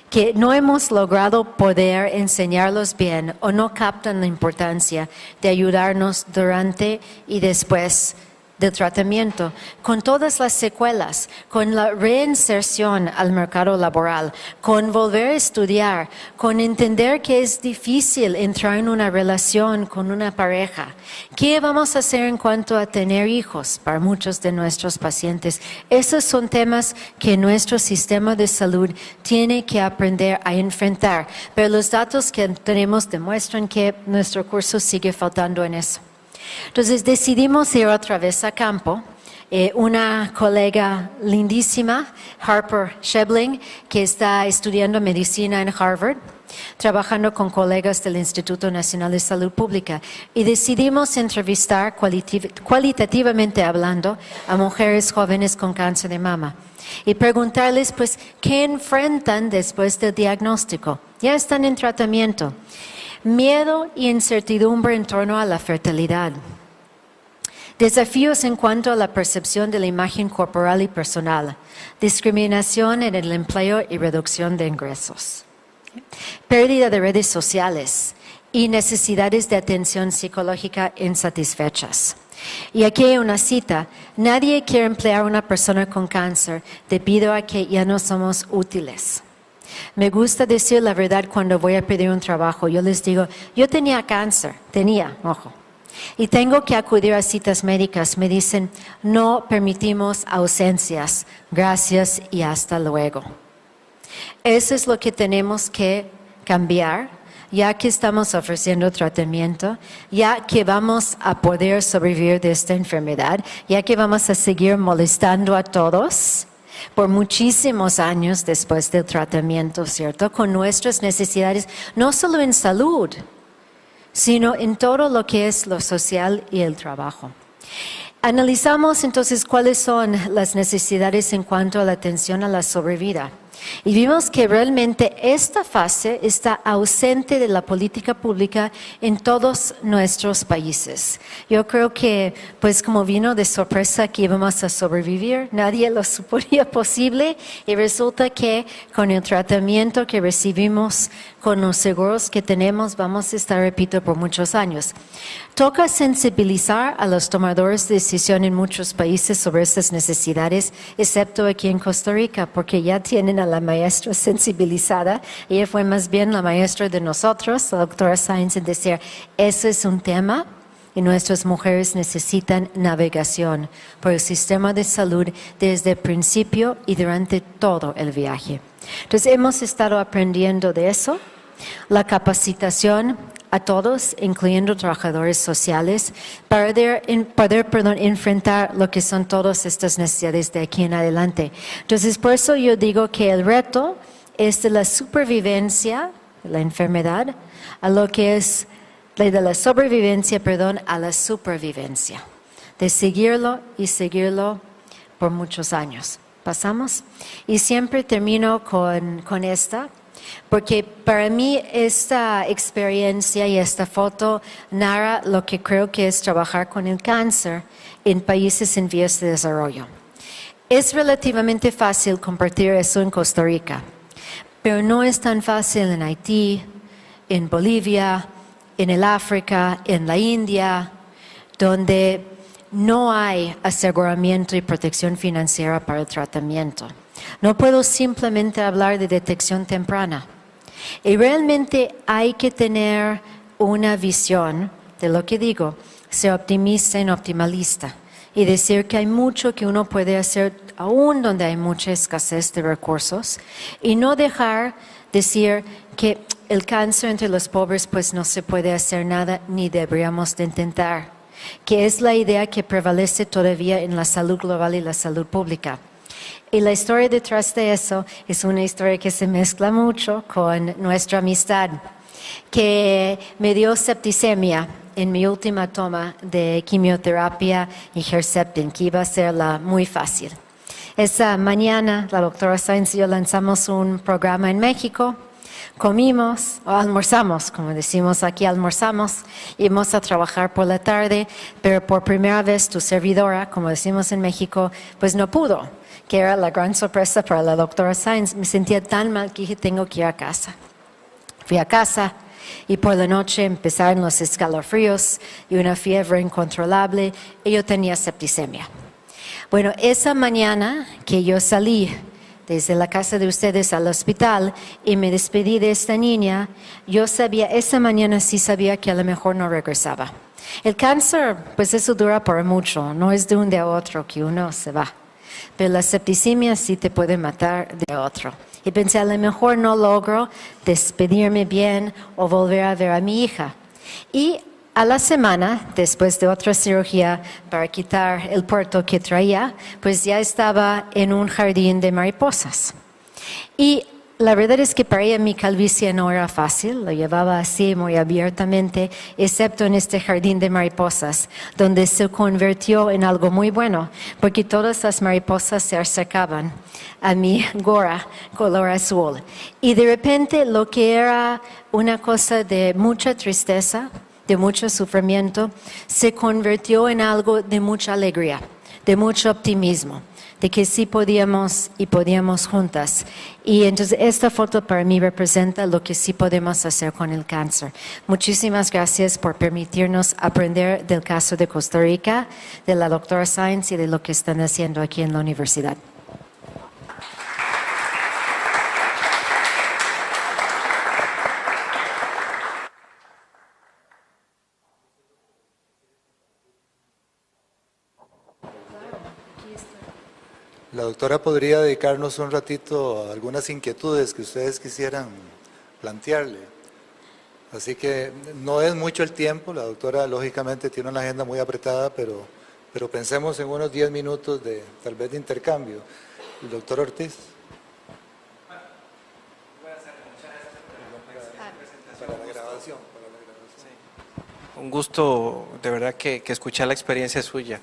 que no hemos logrado poder enseñarlos bien o no captan la importancia de ayudarnos durante y después del tratamiento, con todas las secuelas, con la reinserción al mercado laboral, con volver a estudiar, con entender que es difícil entrar en una relación con una pareja. ¿Qué vamos a hacer en cuanto a tener hijos para muchos de nuestros pacientes? Esos son temas que nuestro sistema de salud tiene que aprender a enfrentar, pero los datos que tenemos demuestran que nuestro curso sigue faltando en eso. Entonces decidimos ir otra vez a campo. Una colega lindísima, Harper Shebling, que está estudiando medicina en Harvard, trabajando con colegas del Instituto Nacional de Salud Pública, y decidimos entrevistar cualitativamente hablando a mujeres jóvenes con cáncer de mama y preguntarles pues qué enfrentan después del diagnóstico. Ya están en tratamiento. Miedo y incertidumbre en torno a la fertilidad. Desafíos en cuanto a la percepción de la imagen corporal y personal. Discriminación en el empleo y reducción de ingresos. Pérdida de redes sociales y necesidades de atención psicológica insatisfechas. Y aquí hay una cita. Nadie quiere emplear a una persona con cáncer debido a que ya no somos útiles. Me gusta decir la verdad cuando voy a pedir un trabajo. Yo les digo, yo tenía cáncer, ojo, y tengo que acudir a citas médicas, me dicen, no permitimos ausencias, gracias y hasta luego. Eso es lo que tenemos que cambiar, ya que estamos ofreciendo tratamiento, ya que vamos a poder sobrevivir de esta enfermedad, ya que vamos a seguir molestando a todos por muchísimos años después del tratamiento, ¿cierto? Con nuestras necesidades, no solo en salud, sino en todo lo que es lo social y el trabajo. Analizamos entonces cuáles son las necesidades en cuanto a la atención a la sobrevida. Y vimos que realmente esta fase está ausente de la política pública en todos nuestros países. Yo creo que, pues como vino de sorpresa que íbamos a sobrevivir, nadie lo suponía posible y resulta que con el tratamiento que recibimos, con los seguros que tenemos, vamos a estar, repito, por muchos años. Toca sensibilizar a los tomadores de decisión en muchos países sobre estas necesidades, excepto aquí en Costa Rica, porque ya tienen a la maestra sensibilizada. Ella fue más bien la maestra de nosotros, la doctora Sáenz, en decir, eso es un tema y nuestras mujeres necesitan navegación por el sistema de salud desde el principio y durante todo el viaje. Entonces hemos estado aprendiendo de eso, la capacitación a todos, incluyendo trabajadores sociales, para poder enfrentar lo que son todas estas necesidades de aquí en adelante. Entonces, por eso yo digo que el reto es de la supervivencia, la enfermedad, a lo que es de la sobrevivencia, a la supervivencia, de seguirlo y seguirlo por muchos años. ¿Pasamos? Y siempre termino con esta. Porque para mí esta experiencia y esta foto narra lo que creo que es trabajar con el cáncer en países en vías de desarrollo. Es relativamente fácil compartir eso en Costa Rica, pero no es tan fácil en Haití, en Bolivia, en el África, en la India, donde no hay aseguramiento y protección financiera para el tratamiento. No puedo simplemente hablar de detección temprana. Y realmente hay que tener una visión de lo que digo, ser optimista y optimalista. Y decir que hay mucho que uno puede hacer aún donde hay mucha escasez de recursos. Y no dejar decir que el cáncer entre los pobres pues no se puede hacer nada ni deberíamos de intentar. Que es la idea que prevalece todavía en la salud global y la salud pública. Y la historia detrás de eso es una historia que se mezcla mucho con nuestra amistad, que me dio septicemia en mi última toma de quimioterapia y Herceptin, que iba a ser muy fácil. Esa mañana la doctora Sáenz y yo lanzamos un programa en México, comimos o almorzamos, como decimos aquí, almorzamos, íbamos a trabajar por la tarde, pero por primera vez tu servidora, como decimos en México, pues no pudo, que era la gran sorpresa para la doctora Sáenz. Me sentía tan mal que dije, tengo que ir a casa. Fui a casa y por la noche empezaron los escalofríos y una fiebre incontrolable y yo tenía septicemia. Bueno, esa mañana que yo salí desde la casa de ustedes al hospital y me despedí de esta niña, yo sabía, esa mañana sí sabía que a lo mejor no regresaba. El cáncer, pues eso dura por mucho, no es de un día a otro que uno se va. Pero la septicemia sí te puede matar de otro. Y pensé, a lo mejor no logro despedirme bien o volver a ver a mi hija. Y a la semana, después de otra cirugía para quitar el puerto que traía, pues ya estaba en un jardín de mariposas. Y la verdad es que para ella mi calvicie no era fácil, lo llevaba así muy abiertamente, excepto en este jardín de mariposas, donde se convirtió en algo muy bueno, porque todas las mariposas se acercaban a mi gorra color azul. Y de repente lo que era una cosa de mucha tristeza, de mucho sufrimiento, se convirtió en algo de mucha alegría, de mucho optimismo, de que sí podíamos y podíamos juntas. Y entonces esta foto para mí representa lo que sí podemos hacer con el cáncer. Muchísimas gracias por permitirnos aprender del caso de Costa Rica, de la doctora Sáenz y de lo que están haciendo aquí en la universidad. la doctora podría dedicarnos un ratito a algunas inquietudes que ustedes quisieran plantearle. Así que no es mucho el tiempo, la doctora lógicamente tiene una agenda muy apretada, pero pensemos en unos 10 minutos de tal vez de intercambio. El doctor Ortiz. Para la grabación. Un gusto de verdad que escuchar la experiencia suya.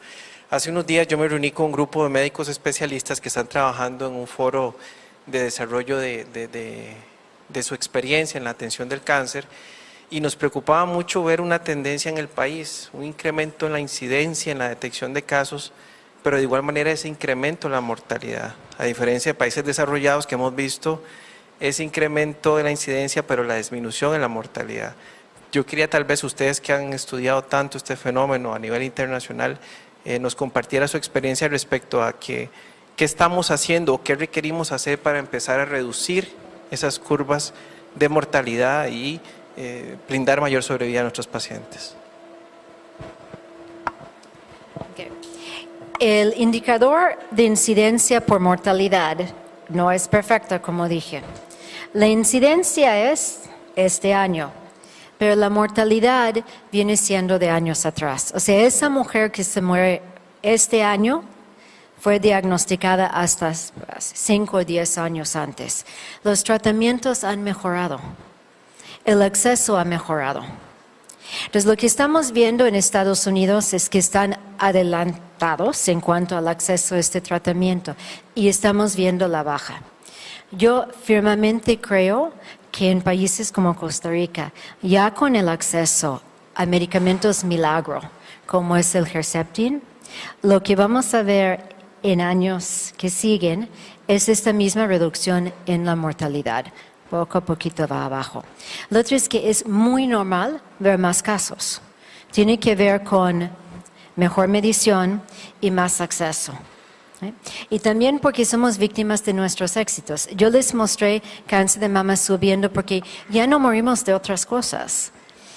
Hace unos días yo me reuní con un grupo de médicos especialistas que están trabajando en un foro de desarrollo de su experiencia en la atención del cáncer y nos preocupaba mucho ver una tendencia en el país, un incremento en la incidencia, en la detección de casos, pero de igual manera ese incremento en la mortalidad. A diferencia de países desarrollados que hemos visto ese incremento de la incidencia, pero la disminución en la mortalidad. Yo quería tal vez ustedes que han estudiado tanto este fenómeno a nivel internacional, nos compartiera su experiencia respecto a qué estamos haciendo o qué requerimos hacer para empezar a reducir esas curvas de mortalidad y brindar mayor sobrevida a nuestros pacientes. Okay. El indicador de incidencia por mortalidad no es perfecto, como dije. La incidencia es este año, pero la mortalidad viene siendo de años atrás. O sea, esa mujer que se muere este año fue diagnosticada hasta 5 o 10 años antes. Los tratamientos han mejorado. El acceso ha mejorado. Entonces, lo que estamos viendo en Estados Unidos es que están adelantados en cuanto al acceso a este tratamiento y estamos viendo la baja. Yo firmemente creo que en países como Costa Rica, ya con el acceso a medicamentos milagro, como es el Herceptin, lo que vamos a ver en años que siguen es esta misma reducción en la mortalidad. Poco a poquito va abajo. Lo otro es que es muy normal ver más casos. Tiene que ver con mejor medición y más acceso. Y también porque somos víctimas de nuestros éxitos. Yo les mostré cáncer de mama subiendo porque ya no morimos de otras cosas.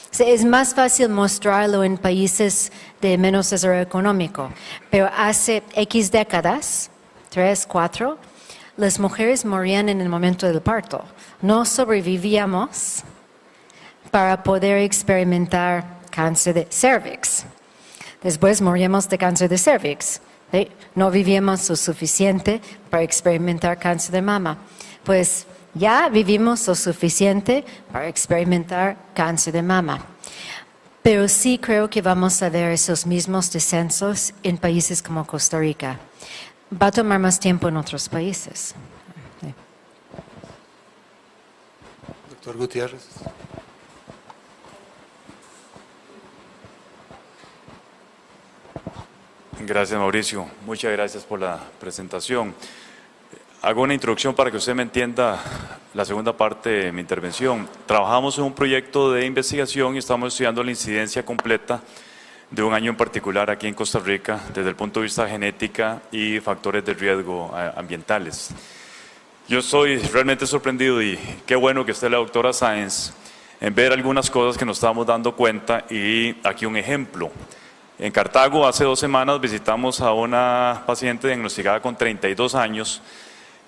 O sea, es más fácil mostrarlo en países de menos desarrollo económico, pero hace X décadas, 3, 4, las mujeres morían en el momento del parto. No sobrevivíamos para poder experimentar cáncer de cervix. Después moríamos de cáncer de cervix. ¿Sí? No vivíamos lo suficiente para experimentar cáncer de mama. Pues ya vivimos lo suficiente para experimentar cáncer de mama. Pero sí creo que vamos a ver esos mismos descensos en países como Costa Rica. Va a tomar más tiempo en otros países. Sí. Doctor Gutiérrez. Gracias, Mauricio. Muchas gracias por la presentación. Hago una introducción para que usted me entienda la segunda parte de mi intervención. Trabajamos en un proyecto de investigación y estamos estudiando la incidencia completa de un año en particular aquí en Costa Rica desde el punto de vista genética y factores de riesgo ambientales. Yo estoy realmente sorprendido y qué bueno que esté la doctora Sáenz en ver algunas cosas que nos estamos dando cuenta y aquí un ejemplo. En Cartago hace 2 semanas visitamos a una paciente diagnosticada con 32 años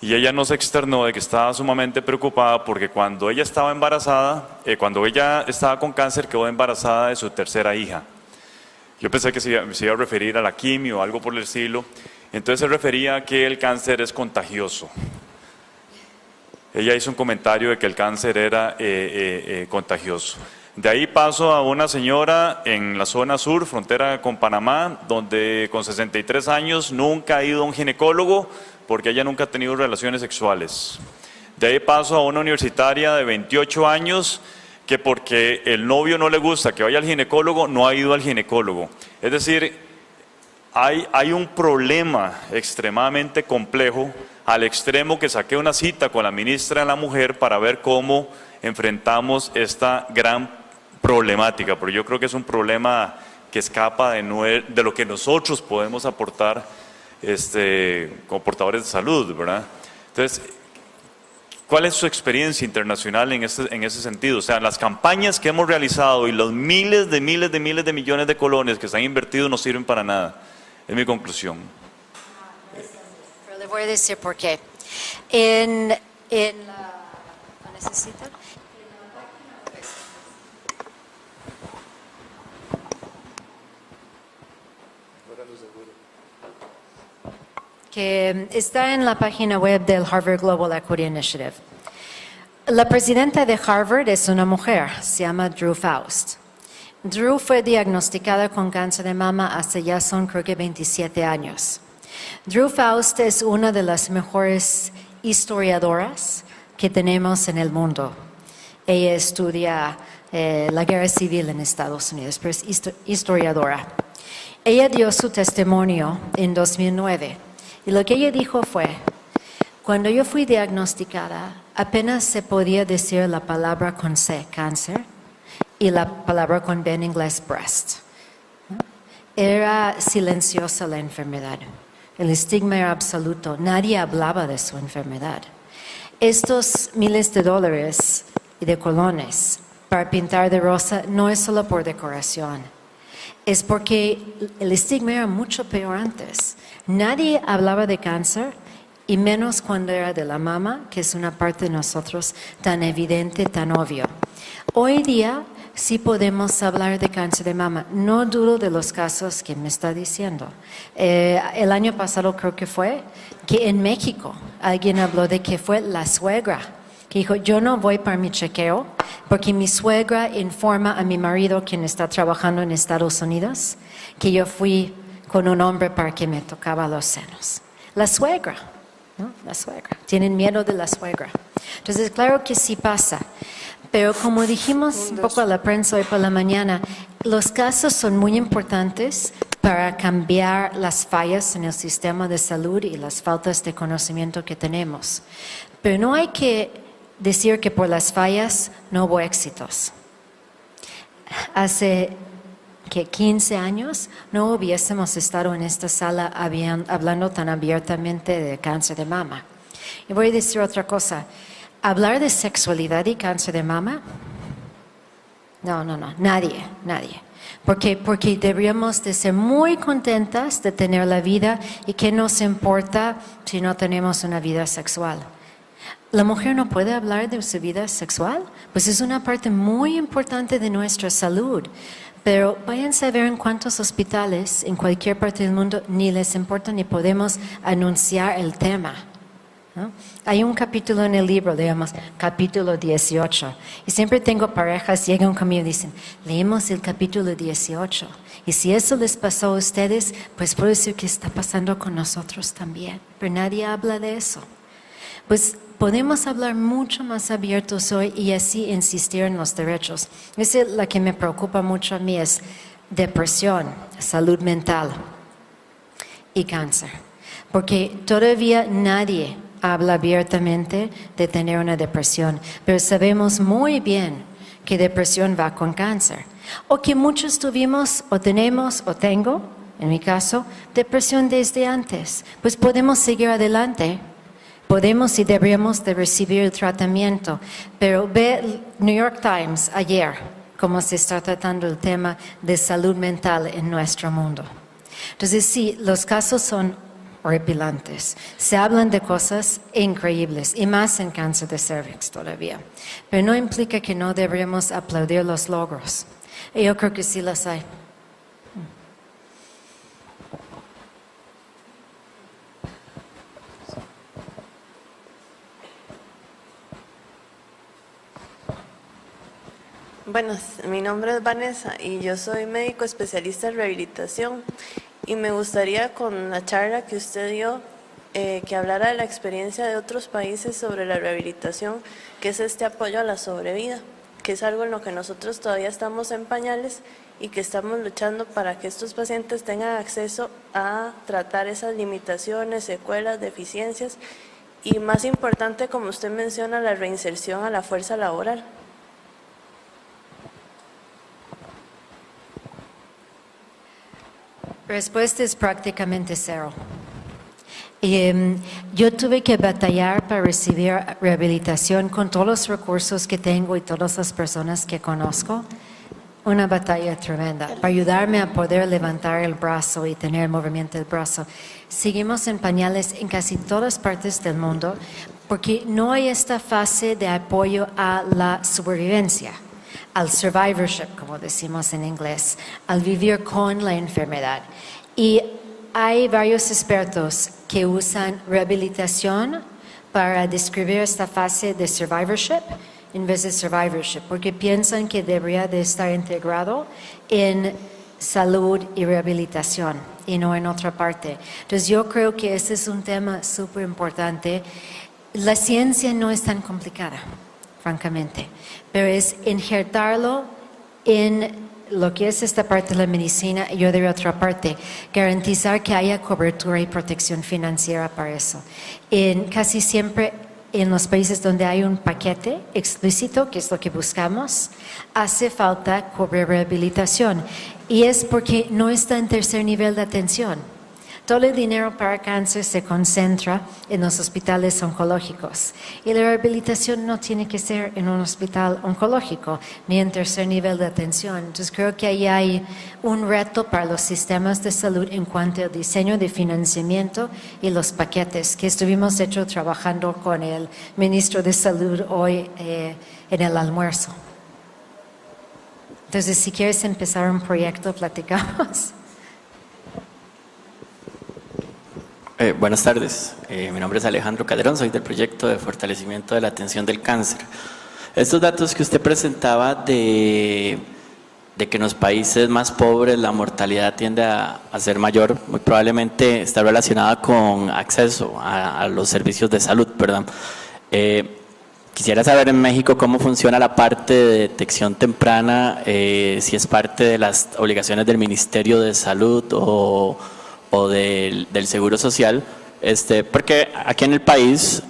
y ella nos externó de que estaba sumamente preocupada porque cuando ella estaba embarazada, cuando ella estaba con cáncer quedó embarazada de su 3ª hija. Yo pensé que se iba a referir a la quimio o algo por el estilo, entonces se refería a que el cáncer es contagioso. Ella hizo un comentario de que el cáncer era contagioso. De ahí paso a una señora en la zona sur, frontera con Panamá, donde con 63 años nunca ha ido a un ginecólogo porque ella nunca ha tenido relaciones sexuales. De ahí paso a una universitaria de 28 años que porque el novio no le gusta que vaya al ginecólogo, no ha ido al ginecólogo. Es decir, hay un problema extremadamente complejo, al extremo que saqué una cita con la ministra de la Mujer para ver cómo enfrentamos esta gran problemática, pero yo creo que es un problema que escapa de lo que nosotros podemos aportar como portadores de salud, ¿verdad? Entonces, ¿cuál es su experiencia internacional en ese sentido? O sea, las campañas que hemos realizado y los miles de millones de colones que se han invertido no sirven para nada, es mi conclusión. Pero le voy voy a decir por qué. En la... ¿lo necesita? Que está en la página web del Harvard Global Equity Initiative. La presidenta de Harvard es una mujer, se llama Drew Faust. Drew fue diagnosticada con cáncer de mama hace ya son creo que 27 años. Drew Faust es una de las mejores historiadoras que tenemos en el mundo. Ella estudia la guerra civil en Estados Unidos, pero es historiadora. Ella dio su testimonio en 2009 y lo que ella dijo fue: cuando yo fui diagnosticada, apenas se podía decir la palabra con C, cáncer, y la palabra con B en inglés, breast. Era silenciosa la enfermedad. El estigma era absoluto. Nadie hablaba de su enfermedad. Estos miles de dólares y de colones para pintar de rosa no es solo por decoración. Es porque el estigma era mucho peor antes. Nadie hablaba de cáncer, y menos cuando era de la mama, que es una parte de nosotros tan evidente, tan obvio. Hoy día sí podemos hablar de cáncer de mama. No dudo de los casos que me está diciendo. El año pasado creo que fue que en México alguien habló de que fue la suegra que dijo: yo no voy para mi chequeo porque mi suegra informa a mi marido, quien está trabajando en Estados Unidos, que yo fui con un hombre para que me tocaba los senos. La suegra, ¿no? La suegra. Tienen miedo de la suegra. Entonces, claro que sí pasa. Pero como dijimos un poco a la prensa hoy por la mañana, los casos son muy importantes para cambiar las fallas en el sistema de salud y las faltas de conocimiento que tenemos. Pero no hay que decir que por las fallas no hubo éxitos. Hace 15 años no hubiésemos estado en esta sala hablando tan abiertamente de cáncer de mama. Y voy a decir otra cosa. Hablar de sexualidad y cáncer de mama, no, nadie. Porque deberíamos de ser muy contentas de tener la vida y qué nos importa si no tenemos una vida sexual. ¿La mujer no puede hablar de su vida sexual? Pues es una parte muy importante de nuestra salud. Pero váyanse a ver en cuántos hospitales en cualquier parte del mundo ni les importa ni podemos anunciar el tema, ¿no? Hay un capítulo en el libro, digamos, capítulo 18. Y siempre tengo parejas, llegan conmigo y dicen: leemos el capítulo 18. Y si eso les pasó a ustedes, pues puede ser que está pasando con nosotros también. Pero nadie habla de eso. Pues podemos hablar mucho más abiertos hoy y así insistir en los derechos. Esa es la que me preocupa mucho a mí, es depresión, salud mental y cáncer. Porque todavía nadie habla abiertamente de tener una depresión, pero sabemos muy bien que depresión va con cáncer. O que muchos tuvimos, o tenemos, o tengo, en mi caso, depresión desde antes. Pues podemos seguir adelante. Podemos y deberíamos de recibir el tratamiento, pero ve el New York Times ayer cómo se está tratando el tema de salud mental en nuestro mundo. Entonces sí, los casos son horripilantes. Se hablan de cosas increíbles y más en cáncer de cervix todavía, pero no implica que no deberíamos aplaudir los logros. Y yo creo que sí los hay. Bueno, mi nombre es Vanessa y yo soy médico especialista en rehabilitación y me gustaría con la charla que usted dio que hablara de la experiencia de otros países sobre la rehabilitación, que es este apoyo a la sobrevida, que es algo en lo que nosotros todavía estamos en pañales y que estamos luchando para que estos pacientes tengan acceso a tratar esas limitaciones, secuelas, deficiencias y, más importante, como usted menciona, la reinserción a la fuerza laboral. Respuesta es prácticamente cero. Yo tuve que batallar para recibir rehabilitación con todos los recursos que tengo y todas las personas que conozco. una batalla tremenda para ayudarme a poder levantar el brazo y tener el movimiento del brazo. Seguimos en pañales en casi todas partes del mundo porque no hay esta fase de apoyo a la supervivencia, al survivorship, como decimos en inglés, al vivir con la enfermedad. Y hay varios expertos que usan rehabilitación para describir esta fase de survivorship en vez de survivorship, porque piensan que debería de estar integrado en salud y rehabilitación y no en otra parte. Entonces yo creo que ese es un tema súper importante. La ciencia no es tan complicada, francamente, pero es injertarlo en lo que es esta parte de la medicina y yo de otra parte, garantizar que haya cobertura y protección financiera para eso. Casi siempre en los países donde hay un paquete explícito, que es lo que buscamos, hace falta cubrir rehabilitación. Y es porque no está en tercer nivel de atención. Todo el dinero para cáncer se concentra en los hospitales oncológicos. Y la rehabilitación no tiene que ser en un hospital oncológico, ni en tercer nivel de atención. Entonces creo que ahí hay un reto para los sistemas de salud en cuanto al diseño de financiamiento y los paquetes, que estuvimos de hecho trabajando con el ministro de Salud hoy en el almuerzo. Entonces, si quieres empezar un proyecto, platicamos. Buenas tardes, mi nombre es Alejandro Calderón, soy del proyecto de fortalecimiento de la atención del cáncer. Estos datos que usted presentaba de que en los países más pobres la mortalidad tiende a ser mayor, muy probablemente está relacionada con acceso a los servicios de salud, ¿verdad? Quisiera saber en México cómo funciona la parte de detección temprana, si es parte de las obligaciones del Ministerio de Salud o del Seguro Social, porque aquí en el país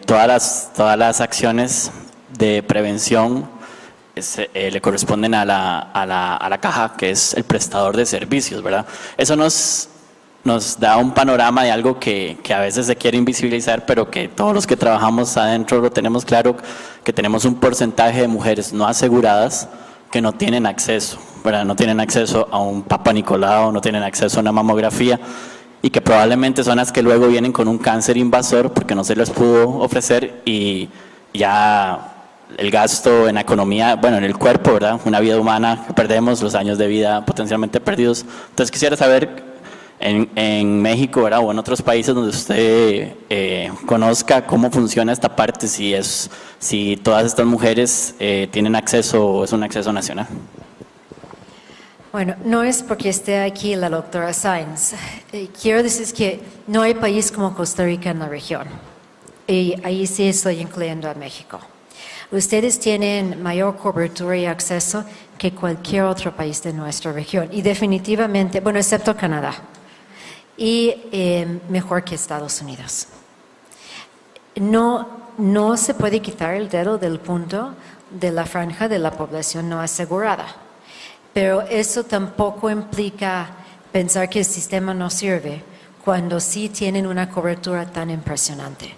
todas las acciones de prevención le corresponden a la caja, que es el prestador de servicios, ¿verdad? Eso nos da un panorama de algo que a veces se quiere invisibilizar, pero que todos los que trabajamos adentro lo tenemos claro, que tenemos un porcentaje de mujeres no aseguradas que no tienen acceso, ¿verdad? No tienen acceso a un Papa Nicolau, no tienen acceso a una mamografía y que probablemente son las que luego vienen con un cáncer invasor porque no se les pudo ofrecer y ya el gasto en la economía, bueno, en el cuerpo, ¿verdad? Una vida humana que perdemos, los años de vida potencialmente perdidos. Entonces quisiera saber en México, ¿verdad? O en otros países donde usted conozca cómo funciona esta parte, si todas estas mujeres tienen acceso o es un acceso nacional. Bueno, no es porque esté aquí la doctora Sainz. Quiero decir que no hay país como Costa Rica en la región. Y ahí sí estoy incluyendo a México. Ustedes tienen mayor cobertura y acceso que cualquier otro país de nuestra región. Y definitivamente, bueno, excepto Canadá. Y mejor que Estados Unidos. No se puede quitar el dedo del punto de la franja de la población no asegurada. Pero eso tampoco implica pensar que el sistema no sirve cuando sí tienen una cobertura tan impresionante.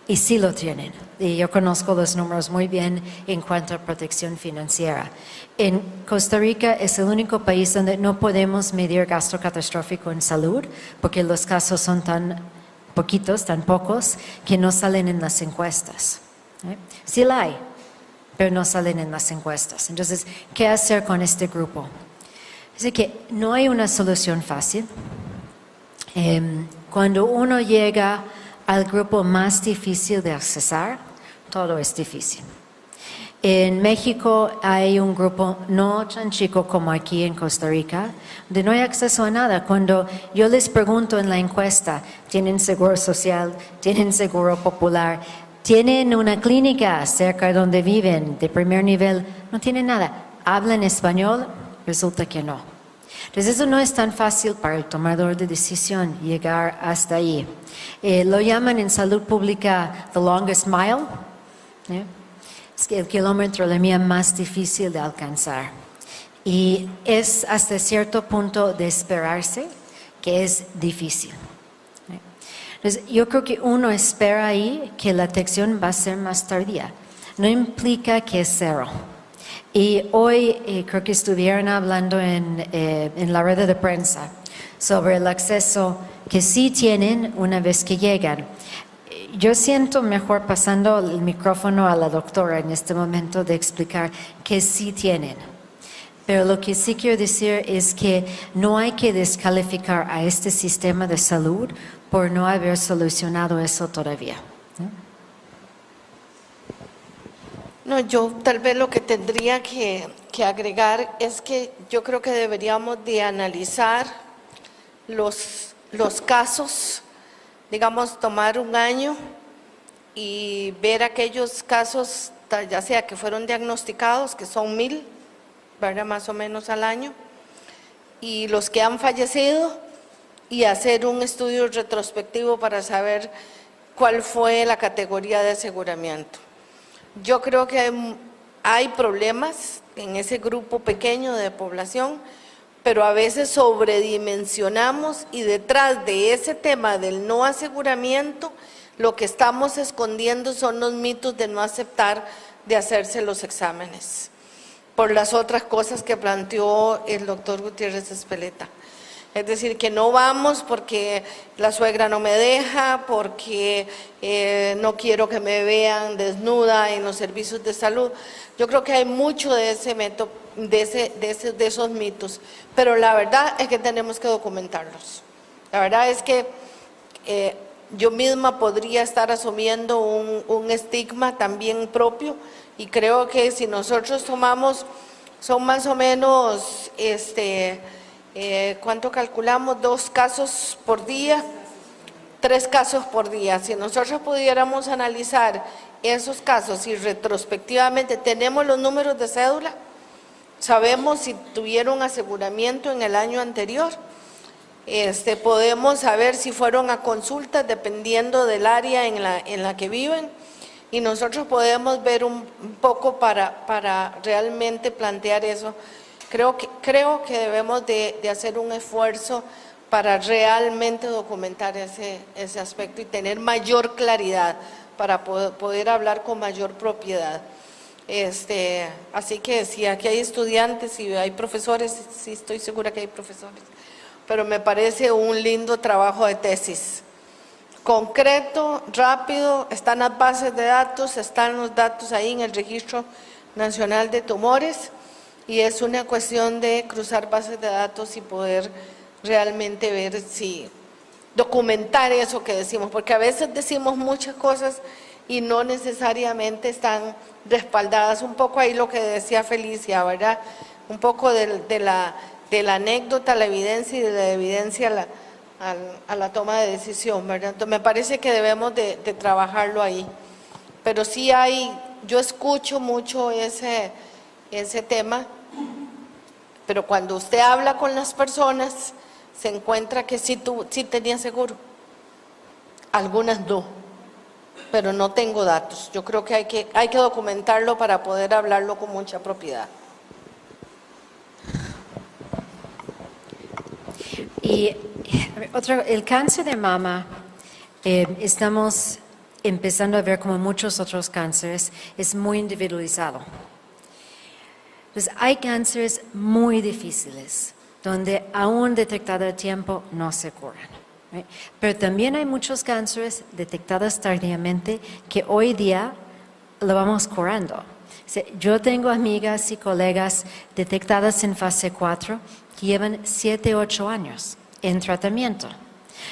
Y sí lo tienen. Y yo conozco los números muy bien en cuanto a protección financiera. En Costa Rica es el único país donde no podemos medir gasto catastrófico en salud porque los casos son tan poquitos, tan pocos, que no salen en las encuestas. Sí la hay, pero no salen en las encuestas. Entonces, ¿qué hacer con este grupo? Así que no hay una solución fácil. Cuando uno llega al grupo más difícil de accesar, todo es difícil. En México hay un grupo no tan chico como aquí en Costa Rica, donde no hay acceso a nada. Cuando yo les pregunto en la encuesta, ¿tienen seguro social? ¿Tienen seguro popular? ¿Tienen una clínica cerca de donde viven de primer nivel? No tienen nada. ¿Hablan español? Resulta que no. Entonces eso no es tan fácil para el tomador de decisión llegar hasta ahí. Lo llaman en salud pública the longest mile. Es el kilómetro la mía más difícil de alcanzar. Y es hasta cierto punto de esperarse que es difícil. Entonces, yo creo que uno espera ahí que la detección va a ser más tardía. No implica que es cero. Y hoy creo que estuvieron hablando en la rueda de prensa sobre el acceso que sí tienen una vez que llegan. Yo siento mejor pasando el micrófono a la doctora en este momento de explicar que sí tienen. Pero lo que sí quiero decir es que no hay que descalificar a este sistema de salud por no haber solucionado eso todavía. No, yo tal vez lo que tendría que agregar es que yo creo que deberíamos de analizar los casos, digamos, tomar un año y ver aquellos casos, ya sea que fueron diagnosticados, que son 1000, ¿verdad? Más o menos al año, y los que han fallecido, y hacer un estudio retrospectivo para saber cuál fue la categoría de aseguramiento. Yo creo que hay problemas en ese grupo pequeño de población, pero a veces sobredimensionamos y detrás de ese tema del no aseguramiento, lo que estamos escondiendo son los mitos de no aceptar de hacerse los exámenes, por las otras cosas que planteó el doctor Gutiérrez Espeleta. Es decir, que no vamos porque la suegra no me deja, porque no quiero que me vean desnuda en los servicios de salud. Yo creo que hay mucho de ese método, de esos mitos, pero la verdad es que tenemos que documentarlos. La verdad es que yo misma podría estar asumiendo un estigma también propio, y creo que si nosotros tomamos, son más o menos, ¿cuánto calculamos? 2 casos por día, 3 casos por día. Si nosotros pudiéramos analizar esos casos y retrospectivamente tenemos los números de cédula, sabemos si tuvieron aseguramiento en el año anterior, podemos saber si fueron a consultas dependiendo del área en la que viven, y nosotros podemos ver un poco para realmente plantear eso. Creo que debemos de hacer un esfuerzo para realmente documentar ese aspecto y tener mayor claridad para poder hablar con mayor propiedad. Así que si aquí hay estudiantes y hay profesores, sí estoy segura que hay profesores, pero me parece un lindo trabajo de tesis. Concreto, rápido, están las bases de datos, están los datos ahí en el Registro Nacional de Tumores, y es una cuestión de cruzar bases de datos y poder realmente ver si documentar eso que decimos, porque a veces decimos muchas cosas y no necesariamente están respaldadas. Un poco ahí lo que decía Felicia, ¿verdad? Un poco de la anécdota, la evidencia, y de la evidencia a la toma de decisión, ¿verdad? Entonces, me parece que debemos de trabajarlo ahí. Pero sí yo escucho mucho ese tema, pero cuando usted habla con las personas, se encuentra que sí tenía seguro. Algunas no, pero no tengo datos. Yo creo que hay que documentarlo para poder hablarlo con mucha propiedad. Y el cáncer de mama, estamos empezando a ver como muchos otros cánceres, es muy individualizado. Pues hay cánceres muy difíciles, donde aún detectado a tiempo no se curan. ¿Right? Pero también hay muchos cánceres detectados tardíamente que hoy día lo vamos curando. Yo tengo amigas y colegas detectadas en fase 4 que llevan 7, 8 años en tratamiento.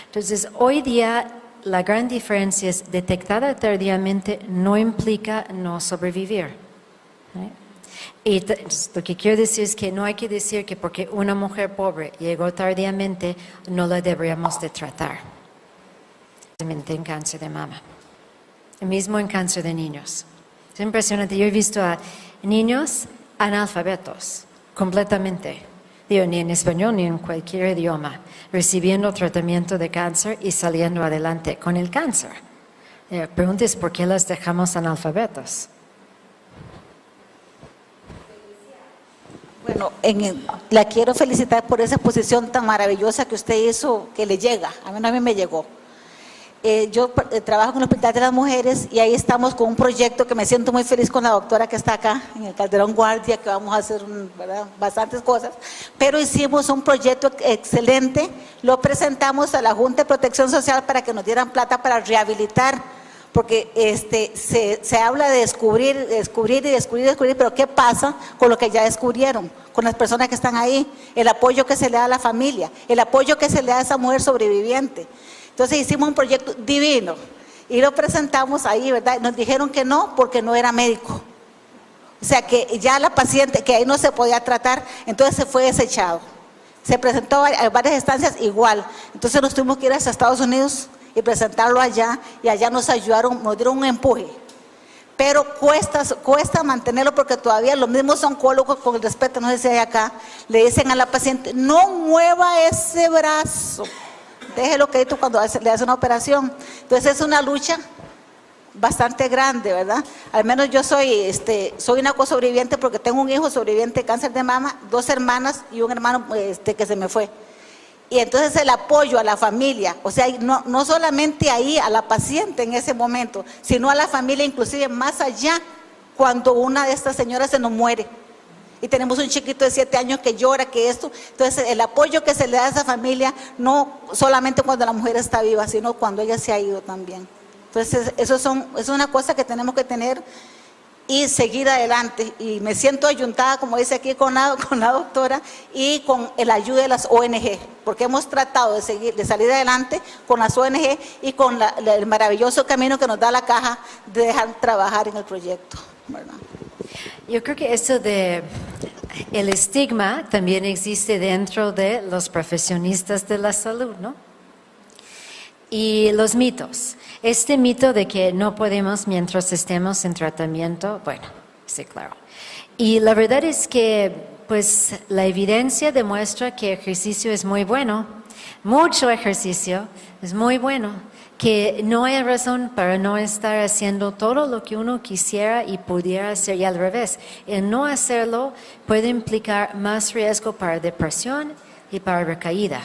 Entonces, hoy día la gran diferencia es detectada tardíamente no implica no sobrevivir. ¿Right? Y lo que quiero decir es que no hay que decir que porque una mujer pobre llegó tardíamente no la deberíamos de tratar. En cáncer de mama. El mismo en cáncer de niños. Es impresionante. Yo he visto a niños analfabetos, completamente. Digo, ni en español ni en cualquier idioma, recibiendo tratamiento de cáncer y saliendo adelante con el cáncer. Pregunta es por qué las dejamos analfabetos. Bueno, la quiero felicitar por esa posición tan maravillosa que usted hizo, que le llega, a mí me llegó. Yo trabajo en el Hospital de las Mujeres y ahí estamos con un proyecto que me siento muy feliz con la doctora que está acá en el Calderón Guardia, que vamos a hacer ¿verdad? Bastantes cosas, pero hicimos un proyecto excelente, lo presentamos a la Junta de Protección Social para que nos dieran plata para rehabilitar, porque se habla de descubrir, pero ¿qué pasa con lo que ya descubrieron? Con las personas que están ahí, el apoyo que se le da a la familia, el apoyo que se le da a esa mujer sobreviviente. Entonces hicimos un proyecto divino y lo presentamos ahí, ¿verdad? Nos dijeron que no porque no era médico. O sea que ya la paciente, que ahí no se podía tratar, entonces se fue desechado. Se presentó a varias instancias igual. Entonces nos tuvimos que ir hasta Estados Unidos y presentarlo allá, y allá nos ayudaron, nos dieron un empuje. Pero cuesta mantenerlo porque todavía los mismos oncólogos, con el respeto, no sé si hay acá, le dicen a la paciente, no mueva ese brazo. Déjelo quieto cuando le hace una operación. Entonces es una lucha bastante grande, ¿verdad? Al menos yo soy una co-sobreviviente porque tengo un hijo sobreviviente de cáncer de mama, 2 hermanas y un hermano que se me fue. Y entonces el apoyo a la familia, o sea, no solamente ahí a la paciente en ese momento, sino a la familia, inclusive más allá, cuando una de estas señoras se nos muere. Y tenemos un chiquito de 7 años que llora, que esto. Entonces, el apoyo que se le da a esa familia, no solamente cuando la mujer está viva, sino cuando ella se ha ido también. Entonces, es una cosa que tenemos que tener y seguir adelante. Y me siento ayuntada, como dice aquí, con la doctora y con la ayuda de las ONG, porque hemos tratado de salir adelante con las ONG y con el maravilloso camino que nos da la caja de dejar trabajar en el proyecto, ¿verdad? Yo creo que eso de el estigma también existe dentro de los profesionistas de la salud, ¿no? Y los mitos. Este mito de que no podemos mientras estemos en tratamiento, bueno, sí, claro. Y la verdad es que, pues, la evidencia demuestra que ejercicio es muy bueno, mucho ejercicio es muy bueno, que no hay razón para no estar haciendo todo lo que uno quisiera y pudiera hacer, y al revés. El no hacerlo puede implicar más riesgo para depresión y para recaída.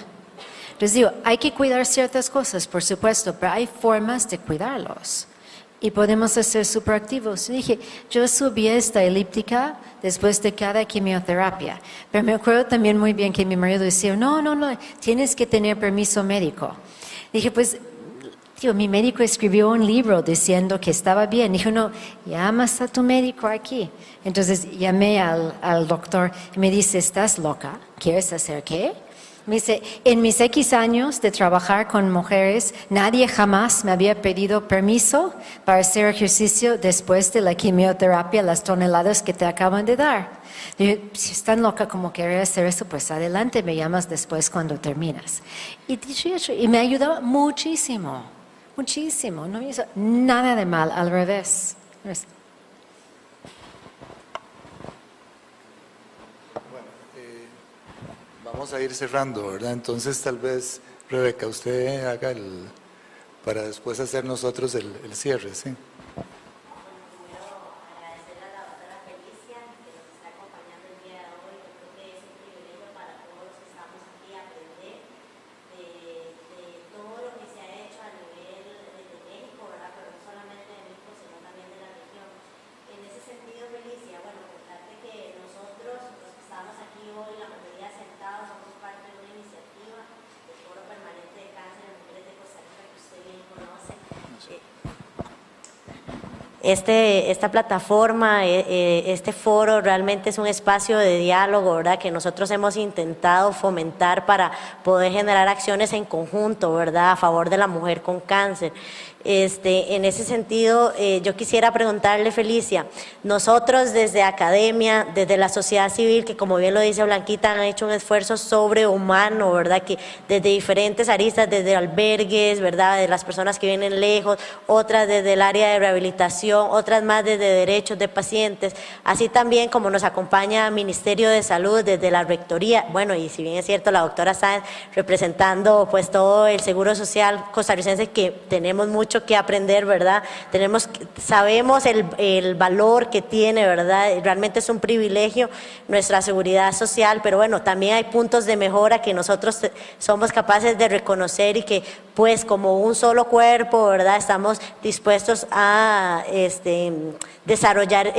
Les digo, hay que cuidar ciertas cosas, por supuesto, pero hay formas de cuidarlos. Y podemos hacer superactivos. Dije, yo subí esta elíptica después de cada quimioterapia. Pero me acuerdo también muy bien que mi marido decía, no, tienes que tener permiso médico. Dije, pues, tío, mi médico escribió un libro diciendo que estaba bien. Dijo, no, llamas a tu médico aquí. Entonces llamé al doctor y me dice, ¿estás loca? ¿Quieres hacer qué? Me dice, en mis X años de trabajar con mujeres, nadie jamás me había pedido permiso para hacer ejercicio después de la quimioterapia, las toneladas que te acaban de dar. Dije, si estás loca como querer hacer eso, pues adelante, me llamas después cuando terminas. Y me ayudaba muchísimo, no me hizo nada de mal, al revés. Vamos a ir cerrando, ¿verdad? Entonces, tal vez, Rebeca, usted haga para después hacer nosotros el cierre, ¿sí? Esta plataforma, este foro realmente es un espacio de diálogo, ¿verdad? Que nosotros hemos intentado fomentar para poder generar acciones en conjunto, ¿verdad? A favor de la mujer con cáncer. En ese sentido, yo quisiera preguntarle, Felicia, nosotros desde academia, desde la sociedad civil, que como bien lo dice Blanquita, han hecho un esfuerzo sobrehumano, ¿verdad? Que desde diferentes aristas, desde albergues, ¿verdad? De las personas que vienen lejos, otras desde el área de rehabilitación, otras más desde derechos de pacientes, así también como nos acompaña el Ministerio de Salud desde la Rectoría, bueno, y si bien es cierto, la doctora Sáenz representando pues todo el Seguro Social costarricense, que tenemos mucho mucho que aprender, ¿verdad? Sabemos el valor que tiene, ¿verdad? Realmente es un privilegio nuestra seguridad social, pero bueno, también hay puntos de mejora que nosotros somos capaces de reconocer y que pues como un solo cuerpo, ¿verdad? Estamos dispuestos a desarrollar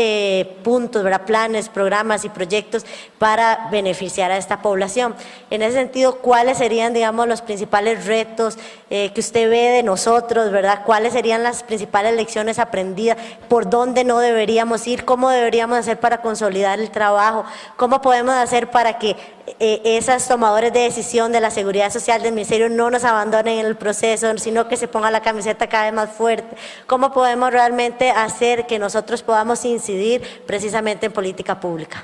puntos, ¿verdad? Planes, programas y proyectos para beneficiar a esta población. En ese sentido, ¿cuáles serían, digamos, los principales retos que usted ve de nosotros, ¿verdad? ¿Cuáles serían las principales lecciones aprendidas? ¿Por dónde no deberíamos ir? ¿Cómo deberíamos hacer para consolidar el trabajo? ¿Cómo podemos hacer para que esas tomadores de decisión de la seguridad social del ministerio no nos abandonen en el proceso, sino que se ponga la camiseta cada vez más fuerte? ¿Cómo podemos realmente hacer que nosotros podamos incidir precisamente en política pública?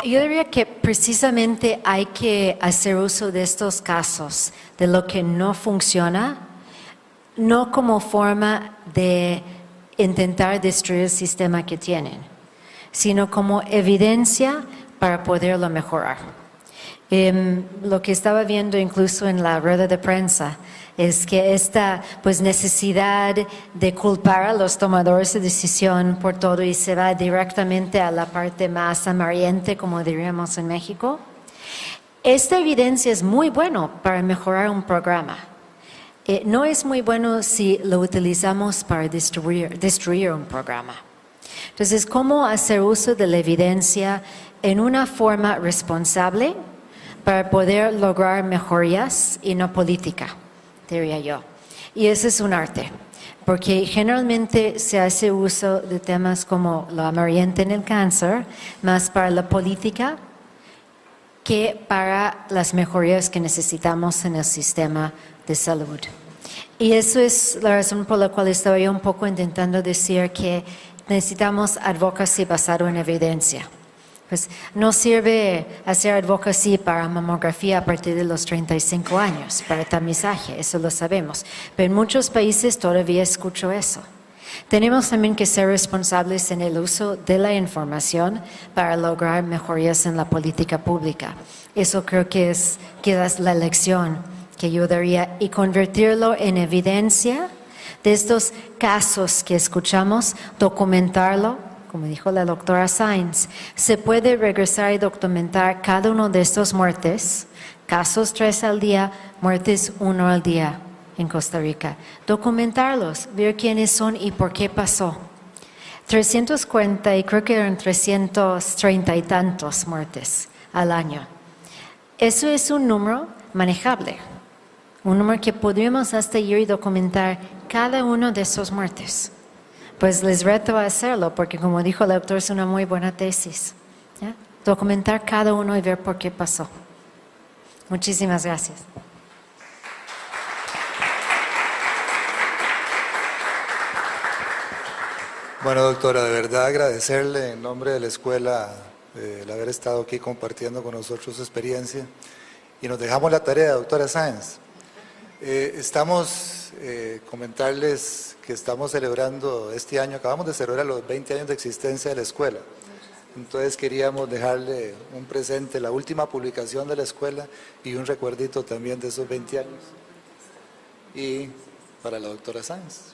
Yo diría que precisamente hay que hacer uso de estos casos, de lo que no funciona, no como forma de intentar destruir el sistema que tienen, sino como evidencia para poderlo mejorar. Lo que estaba viendo incluso en la rueda de prensa es que esta necesidad de culpar a los tomadores de decisión por todo y se va directamente a la parte más amarillenta, como diríamos en México. Esta evidencia es muy bueno para mejorar un programa. No es muy bueno si lo utilizamos para destruir un programa. Entonces, ¿cómo hacer uso de la evidencia en una forma responsable para poder lograr mejorías y no política, diría yo? Y ese es un arte, porque generalmente se hace uso de temas como lo amarillento en el cáncer, más para la política que para las mejorías que necesitamos en el sistema de salud. Y eso es la razón por la cual estaba yo un poco intentando decir que necesitamos advocacy basado en evidencia. Pues no sirve hacer advocacy para mamografía a partir de los 35 años, para tamizaje, eso lo sabemos. Pero en muchos países todavía escucho eso. Tenemos también que ser responsables en el uso de la información para lograr mejorías en la política pública. Eso creo que es la lección que yo daría, y convertirlo en evidencia de estos casos que escuchamos, documentarlo. Como dijo la doctora Sáenz, se puede regresar y documentar cada uno de estos muertes, casos 3 al día, muertes 1 al día en Costa Rica. Documentarlos, ver quiénes son y por qué pasó. 340 y creo que eran 330 y tantos muertes al año. Eso es un número manejable, un número que podríamos hasta ir y documentar cada uno de esos muertes. Pues les reto a hacerlo, porque como dijo la doctora, es una muy buena tesis. ¿Ya? Documentar cada uno y ver por qué pasó. Muchísimas gracias. Bueno, doctora, de verdad agradecerle en nombre de la escuela el haber estado aquí compartiendo con nosotros su experiencia. Y nos dejamos la tarea, doctora Sáenz. Comentarles que estamos celebrando este año, acabamos de celebrar los 20 años de existencia de la escuela. Entonces queríamos dejarle un presente, la última publicación de la escuela y un recuerdito también de esos 20 años. Y para la doctora Sáenz.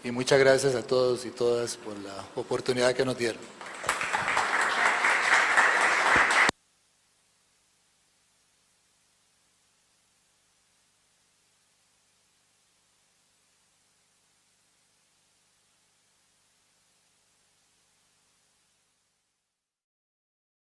Y muchas gracias a todos y todas por la oportunidad que nos dieron.